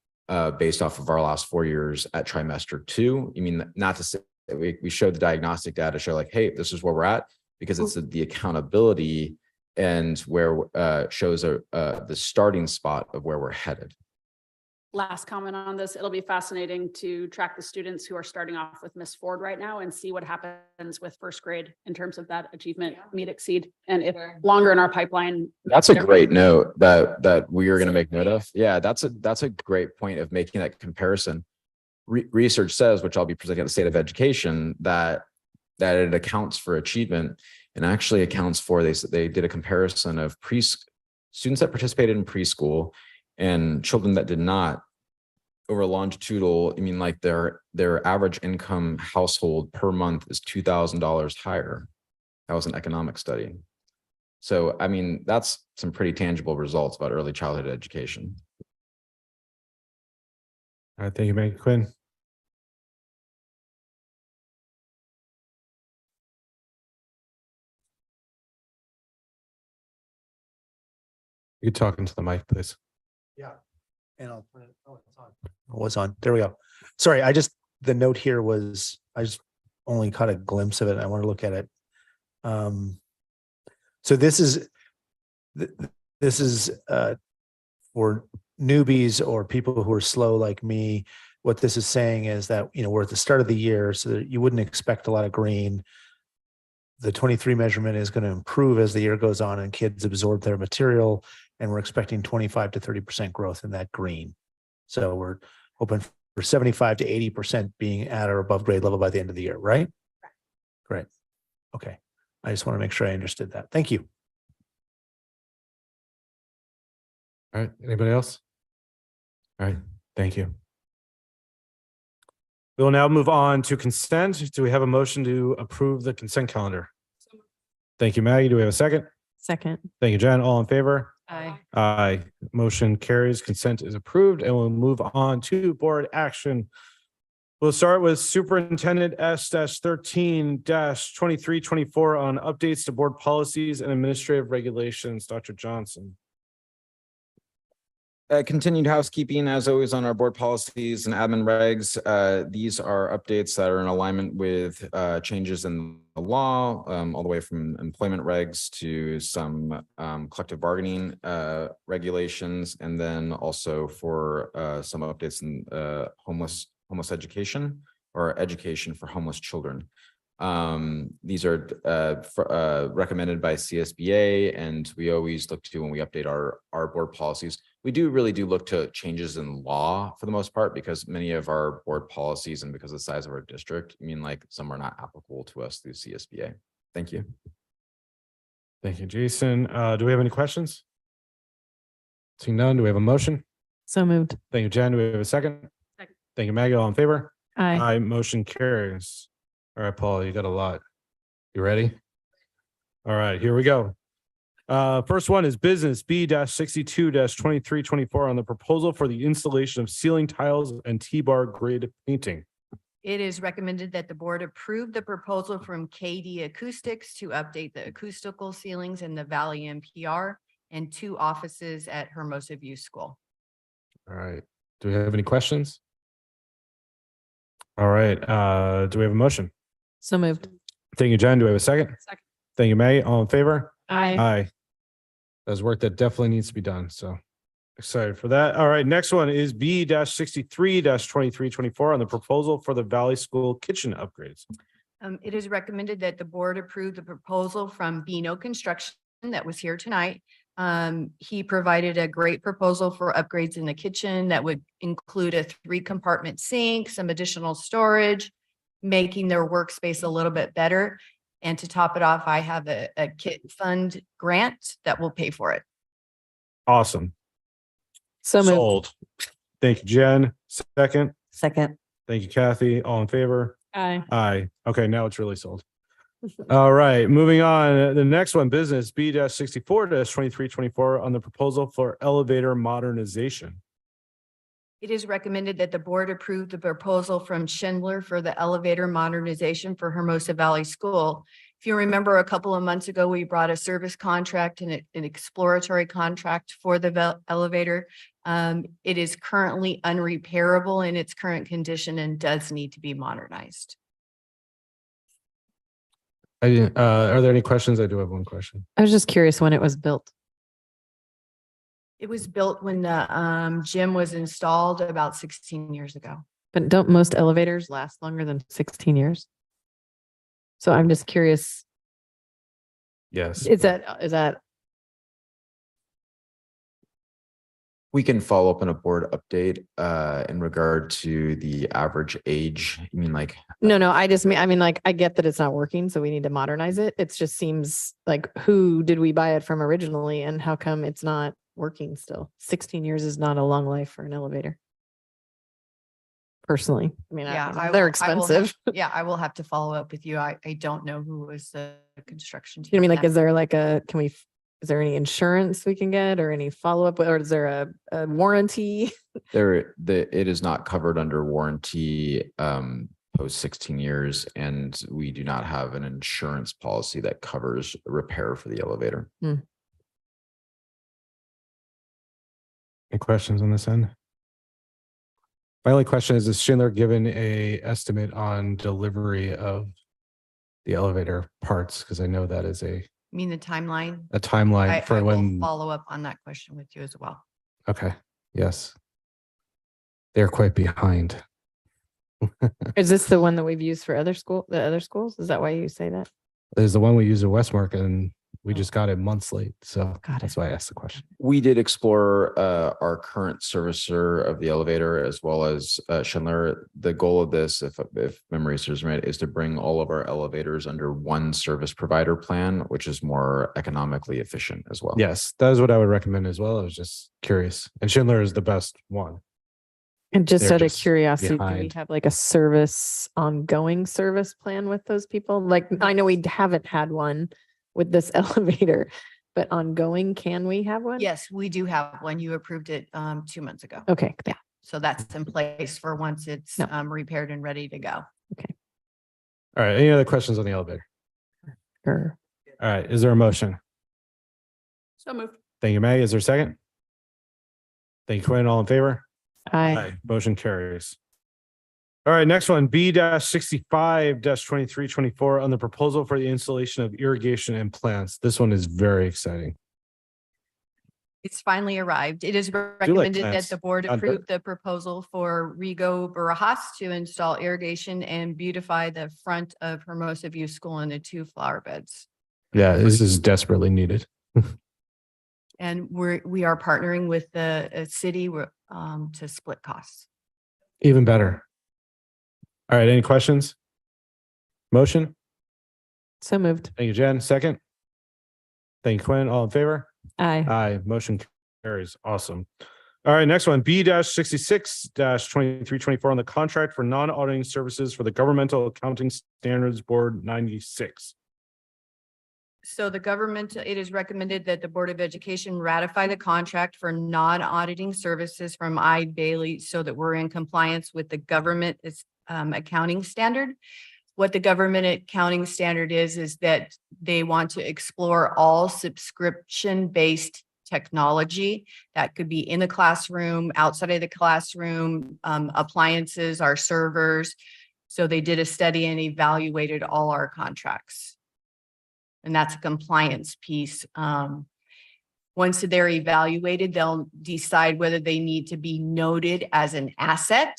S6: based off of our last 4 years at trimester 2. I mean, not to say that we showed the diagnostic data, show like, hey, this is where we're at, because it's the accountability and where shows the starting spot of where we're headed.
S11: last comment on this, it'll be fascinating to track the students who are starting off with Miss Ford right now and see what happens with first grade in terms of that achievement, meet, exceed, and if longer in our pipeline.
S6: That's a great note that we are going to make note of. Yeah, that's a great point of making that comparison. Research says, which I'll be presenting at the State of Education, that it accounts for achievement and actually accounts for, they did a comparison of students that participated in preschool and children that did not over longitudinal. I mean, like their average income household per month is $2,000 higher. That was an economic study. So, I mean, that's some pretty tangible results about early childhood education.
S1: All right, thank you, Maggie Quinn. You talk into the mic, please.
S13: Yeah. And I'll put it, oh, it's on. It was on. There we go. Sorry, the note here was, I just only caught a glimpse of it. I want to look at it. So this is for newbies or people who are slow like me. what this is saying is that, we're at the start of the year, so that you wouldn't expect a lot of green. The 23 measurement is going to improve as the year goes on and kids absorb their material. And we're expecting 25 to 30% growth in that green. So we're hoping for 75 to 80% being at or above grade level by the end of the year, right? Great. Okay. I just want to make sure I understood that. Thank you.
S1: All right. Anybody else? All right. Thank you. We will now move on to consent. Do we have a motion to approve the consent calendar? Thank you, Maggie. Do we have a second?
S3: Second.
S1: Thank you, Jen. All in favor?
S3: Aye.
S1: Aye. Motion carries. Consent is approved, and we'll move on to board action. We'll start with Superintendent S-13-2324 on updates to board policies and administrative regulations. Dr. Johnson.
S6: Continued housekeeping, as always, on our board policies and admin regs. These are updates that are in alignment with changes in the law, all the way from employment regs to some collective bargaining regulations, and then also for some updates in homeless education or education for homeless children. These are recommended by CSBA, and we always look to when we update our board policies. We really do look to changes in law for the most part, because many of our board policies and because of the size of our district, some are not applicable to us through CSBA. Thank you.
S1: Thank you, Jason. Do we have any questions? Seeing none, do we have a motion?
S3: So moved.
S1: Thank you, Jen. Do we have a second?
S11: Second.
S1: Thank you, Maggie. All in favor?
S3: Aye.
S1: Aye. Motion carries. All right, Paul, you got a lot. You ready? All right, here we go. First one is business B-62-2324 on the proposal for the installation of ceiling tiles and T-bar grade painting.
S19: It is recommended that the board approve the proposal from KD Acoustics to update the acoustical ceilings in the Valley NPR and 2 offices at Hermosa View School.
S1: All right. Do we have any questions? All right. Do we have a motion?
S3: So moved.
S1: Thank you, Jen. Do we have a second?
S11: Second.
S1: Thank you, Maggie. All in favor?
S3: Aye.
S1: Aye. That's work that definitely needs to be done. So excited for that. All right. Next one is B-63-2324 on the proposal for the Valley School kitchen upgrades.
S19: It is recommended that the board approve the proposal from Bino Construction that was here tonight. He provided a great proposal for upgrades in the kitchen that would include a 3-compartment sink, some additional storage, making their workspace a little bit better. And to top it off, I have a kit fund grant that will pay for it.
S1: Awesome.
S3: So moved.
S1: Sold. Thank you, Jen. Second.
S12: Second.
S1: Thank you, Kathy. All in favor?
S3: Aye.
S1: Aye. Okay, now it's really sold. All right, moving on. The next one, business B-64-2324 on the proposal for elevator modernization.
S19: It is recommended that the board approve the proposal from Schindler for the elevator modernization for Hermosa Valley School. If you remember, a couple of months ago, we brought a service contract and an exploratory contract for the elevator. It is currently unrepairable in its current condition and does need to be modernized.
S1: Are there any questions? I do have one question.
S3: I was just curious when it was built.
S19: It was built when the gym was installed about 16 years ago.
S3: But don't most elevators last longer than 16 years? So I'm just curious.
S1: Yes.
S3: Is that
S6: We can follow up on a board update in regard to the average age. You mean like?
S3: No, I mean, like, I get that it's not working, so we need to modernize it. It just seems like, who did we buy it from originally and how come it's not working still? 16 years is not a long life for an elevator. Personally, I mean, they're expensive.
S19: I will have to follow up with you. I don't know who was the construction team.
S3: You know what I mean? Like, is there like is there any insurance we can get or any follow-up, or is there a warranty?
S6: It is not covered under warranty post 16 years, and we do not have an insurance policy that covers repair for the elevator.
S1: Any questions on this end? My only question is Schindler given a estimate on delivery of the elevator parts? Because I know that is a
S19: mean the timeline?
S1: A timeline for
S19: I
S1: when.
S19: will follow up on that question with you as well.
S1: Okay. Yes. They're quite behind.
S3: Is this the one that we've used for the other schools? Is that why you say that?
S1: There's the one we use at Westmark and we just got it months late. So that's why I asked the question.
S6: We did explore our current servicer of the elevator as well as Schindler. The goal of this, if memory serves me right, is to bring all of our elevators under one service provider plan, which is more economically efficient as well.
S1: Yes, that is what I would recommend as well. I was just curious. And Schindler is the best one.
S3: And just
S1: They're
S3: out of
S1: just
S3: curiosity, do we
S1: behind.
S3: have like a ongoing service plan with those people? Like, I know we haven't had one with this elevator, but ongoing, can we have one?
S19: Yes, we do have one. You approved it 2 months ago.
S3: Okay. Yeah.
S19: So that's in place for once it's repaired and ready to go.
S1: All right. Any other questions on the elevator?
S3: Sure.
S1: All right. Is there a motion?
S11: So moved.
S1: Thank you, Maggie. Is there a second? Thank you, Quinn. All in favor?
S3: Aye.
S1: Motion carries. All right, next one, B-65-2324 on the proposal for the installation of irrigation and plants. This one is very exciting.
S19: It's finally arrived. It is recommended that
S1: plants.
S19: the board
S1: Not
S19: approve
S1: good.
S19: the proposal for Rigo Barajas to install irrigation and beautify the front of Hermosa View School in the 2 flower beds.
S1: Yeah, this is desperately needed.
S19: And we are partnering with the city to split costs.
S1: Even better. All right, any questions? Motion?
S3: So moved.
S1: Thank you, Jen. Second? Thank you, Quinn. All in favor?
S3: Aye.
S1: Aye. Motion carries. Awesome. All right, next one, B-66-2324 on the contract for non-auditing services for the Governmental Accounting Standards Board 96.
S19: So it is recommended that the Board of Education ratify the contract for non-auditing services from Eide Bailey so that we're in compliance with the government accounting standard. What the government accounting standard is that they want to explore all subscription-based technology that could be in the classroom, outside of the classroom, appliances, our servers. So they did a study and evaluated all our contracts. And that's a compliance piece. Once they're evaluated, they'll decide whether they need to be noted as an asset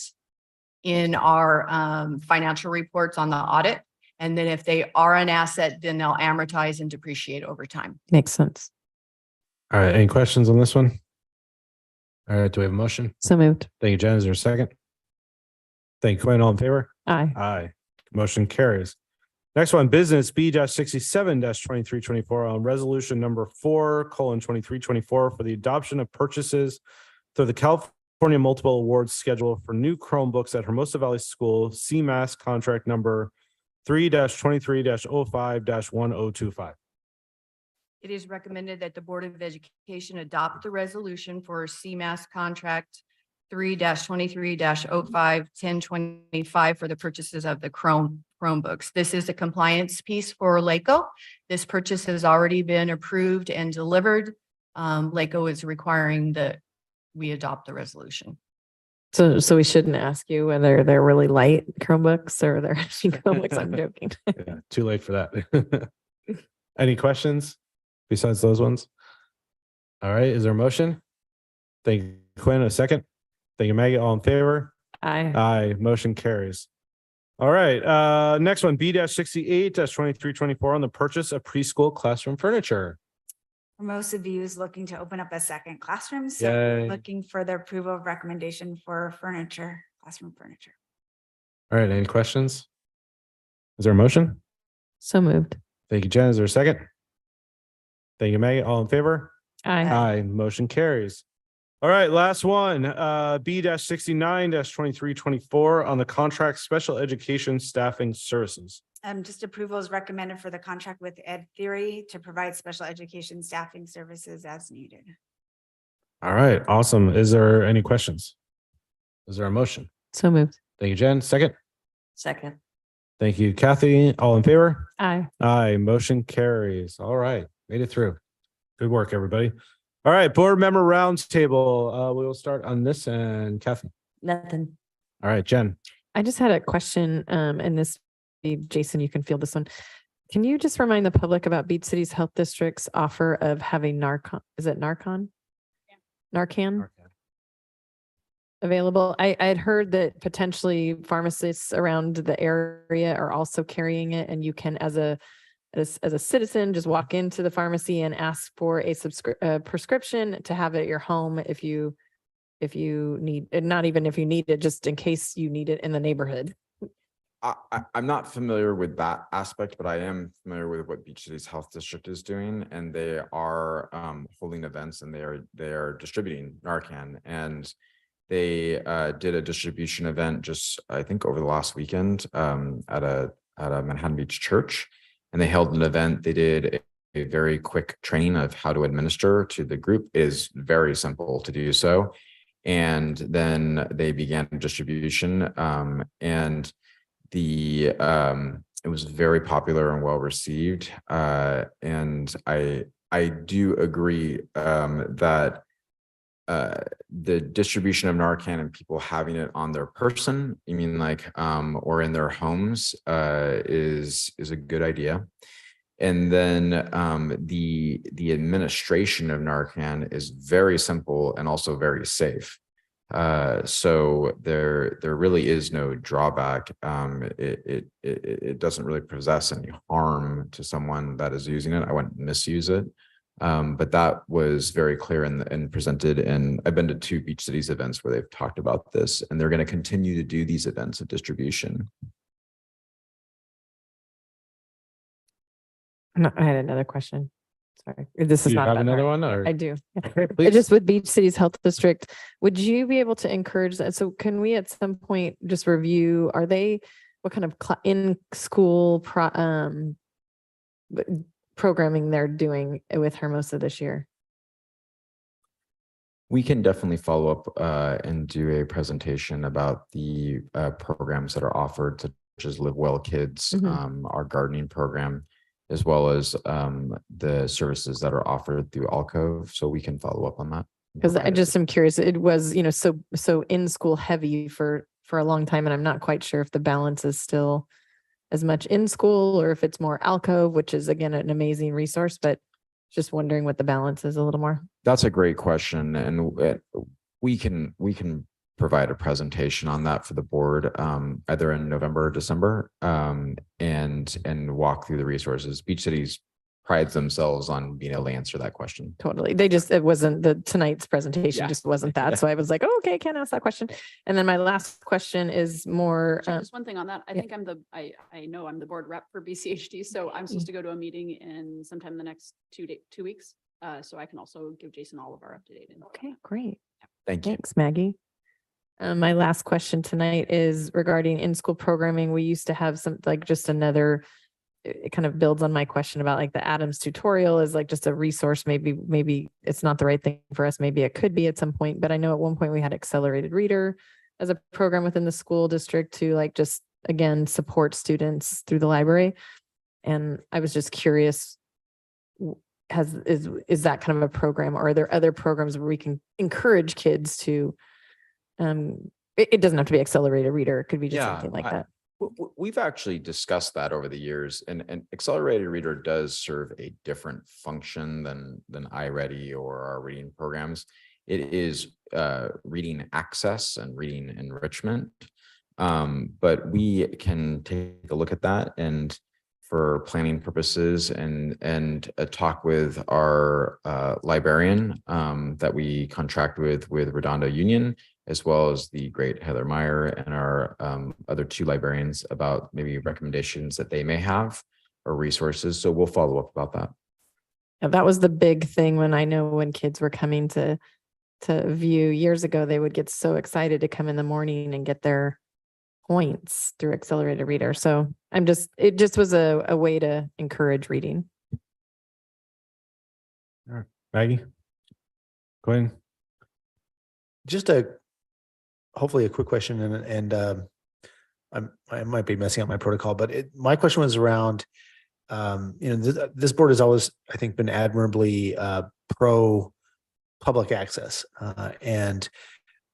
S19: in our financial reports on the audit. And then if they are an asset, then they'll amortize and depreciate over time.
S3: Makes sense.
S1: All right, any questions on this one? All right, do we have a motion?
S3: So moved.
S1: Thank you, Jen. Is there a second? Thank you, Quinn. All in favor?
S3: Aye.
S1: Aye. Motion carries. Next one, business B-67-2324 on resolution number 4:2324 for the adoption of purchases through the California Multiple Awards schedule for new Chromebooks at Hermosa Valley School, CMAS contract number 3-23-05-1025.
S19: It is recommended that the Board of Education adopt the resolution for CMAS contract 3-23-05-1025 for the purchases of the Chromebooks. This is a compliance piece for LACO. This purchase has already been approved and delivered. LACO is requiring that we adopt the resolution.
S3: So we shouldn't ask you whether they're really light Chromebooks or they're actually Chromebooks. I'm joking.
S1: Yeah, too late for that. Any questions besides those ones? All right, is there a motion? Thank you, Quinn. A second? Thank you, Maggie. All in favor?
S3: Aye.
S1: Aye. Motion carries. All right. Next one, B-68-2324 on the purchase of preschool classroom furniture.
S17: Hermosa View is looking to open up a second classroom, so
S1: Yay.
S17: we're looking for the approval of recommendation for furniture, classroom furniture.
S1: All right. Any questions? Is there a motion?
S3: So moved.
S1: Thank you, Jen. Is there a second? Thank you, Maggie. All in favor?
S3: Aye.
S1: Aye. Motion carries. All right, last one, B-69-2324 on the contract special education staffing services.
S17: Just approval is recommended for the contract with Ed Theory to provide special education staffing services as needed.
S1: All right, awesome. Is there any questions? Is there a motion?
S3: So moved.
S1: Thank you, Jen. Second?
S12: Second.
S1: Thank you, Kathy. All in favor?
S3: Aye.
S1: Aye. Motion carries. All right, made it through. Good work, everybody. All right, board member roundtable. We will start on this and Kathy.
S12: Nothing.
S1: All right, Jen.
S3: I just had a question, and this, Jason, you can field this one. Can you just remind the public about Beach City's health district's offer of having Narcan? Is it Narcan? Yeah. Narcan? available. I had heard that potentially pharmacists around the area are also carrying it, and you can, as a citizen, just walk into the pharmacy and ask for a prescription to have it at your home if you need, and not even if you need it, just in case you need it in the neighborhood.
S6: I'm not familiar with that aspect, but I am familiar with what Beach Cities Health District is doing, and they are holding events, and they are distributing Narcan, and they did a distribution event just, I think, over the last weekend at a Manhattan Beach church, and they held an event. They did a very quick training of how to administer to the group. It is very simple to do so, and then they began distribution, and it was very popular and well received. And I do agree that the distribution of Narcan and people having it on their person, you mean like or in their homes, is a good idea. And then the administration of Narcan is very simple and also very safe. So there really is no drawback. It doesn't really possess any harm to someone that is using it. I wouldn't misuse it. But that was very clear and presented. And I've been to 2 Beach Cities events where they've talked about this, and they're going to continue to do these events of distribution.
S3: No, I had another question. Sorry, this
S1: Do
S3: is
S1: you
S3: not
S1: have
S3: about
S1: another
S3: Narcan.
S1: one, or-
S3: I do.
S1: Okay, please.
S3: Just with Beach Cities Health District, would you be able to encourage that? So can we at some point just review, what kind of in-school programming they're doing with Hermosa this year?
S6: We can definitely follow up and do a presentation about the programs that are offered, such as Live Well Kids, our gardening program, as well as the services that are offered through Alcove. So we can follow up on that.
S3: Because I just am curious. It was, so in school heavy for a long time, and I'm not quite sure if the balance is still as much in school or if it's more Alcove, which is again an amazing resource, but just wondering what the balance is a little more.
S6: That's a great question, and we can provide a presentation on that for the board either in November or December, and walk through the resources. Beach Cities prides themselves on being able to answer that question.
S3: Totally. It wasn't tonight's presentation, just wasn't that. So I was like, oh, okay, can't ask that question. And then my last question is more.
S11: Just one thing on that. I think I know I'm the board rep for BCHD, so I'm supposed to go to a meeting in sometime in the next 2 weeks. So I can also give Jason all of our up-to-date info.
S3: Okay, great.
S6: Thanks,
S3: Maggie. My last question tonight is regarding in-school programming. We used to have just another, it kind of builds on my question about like the Adams tutorial is like just a resource. Maybe it's not the right thing for us. Maybe it could be at some point, but I know at one point we had accelerated reader as a program within the school district to like, just again, support students through the library. And I was just curious, is that kind of a program, or are there other programs where we can encourage kids to, it doesn't have to be accelerated reader. It could be just something like that.
S6: We've actually discussed that over the years, and accelerated reader does serve a different function than iReady or our reading programs. It is reading access and reading enrichment, but we can take a look at that and for planning purposes and talk with our librarian that we contract with Redondo Union, as well as the great Heather Meyer and our other 2 librarians about maybe recommendations that they may have or resources. So we'll follow up about that.
S3: Yeah, that was the big thing when kids were coming to view years ago, they would get so excited to come in the morning and get their points through accelerated reader. So it just was a way to encourage reading.
S1: All right, Maggie, go ahead.
S13: Just hopefully a quick question, and I might be messing up my protocol, but my question was around, this board has always, I think, been admirably pro public access, and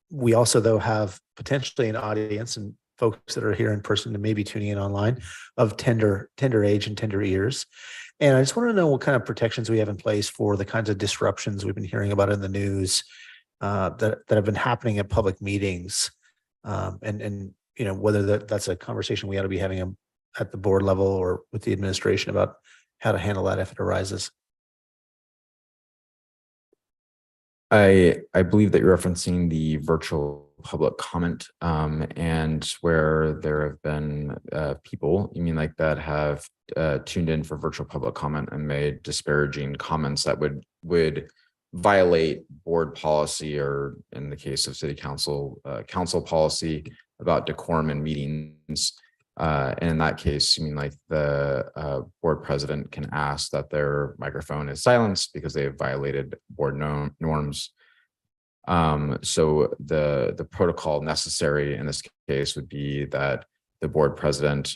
S13: we also though have potentially an audience and folks that are here in person and maybe tuning in online of tender age and tender ears. And I just want to know what kind of protections we have in place for the kinds of disruptions we've been hearing about in the news that have been happening at public meetings. And you know, whether that's a conversation we ought to be having at the board level or with the administration about how to handle that if it arises.
S6: I believe that you're referencing the virtual public comment, and where there have been people, you mean like that have tuned in for virtual public comment and made disparaging comments that would violate board policy, or in the case of city council, council policy about decorum in meetings. And in that case, you mean like the board president can ask that their microphone is silenced because they have violated board norms. So the protocol necessary in this case would be that the board president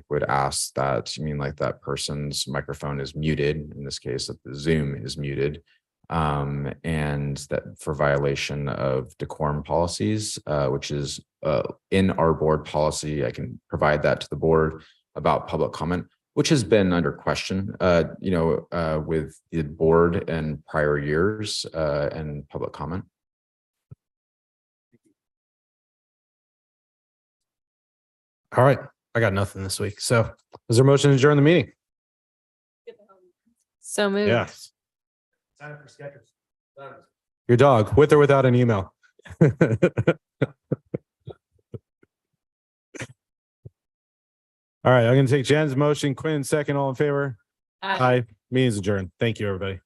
S6: would ask that that person's microphone is muted, in this case that the Zoom is muted, and that for violation of decorum policies, which is in our board policy. I can provide that to the board about public comment, which has been under question, with the board in prior years, and public comment.
S1: All right, I got nothing this week. So is there a motion to adjourn the meeting?
S3: So moved.
S1: Yes.
S13: Sign up for Skechers.
S1: Your dog, with or without an email. All right, I'm going to take Jen's motion. Quinn, second. All in favor? Aye. Meeting's adjourned. Thank you, everybody.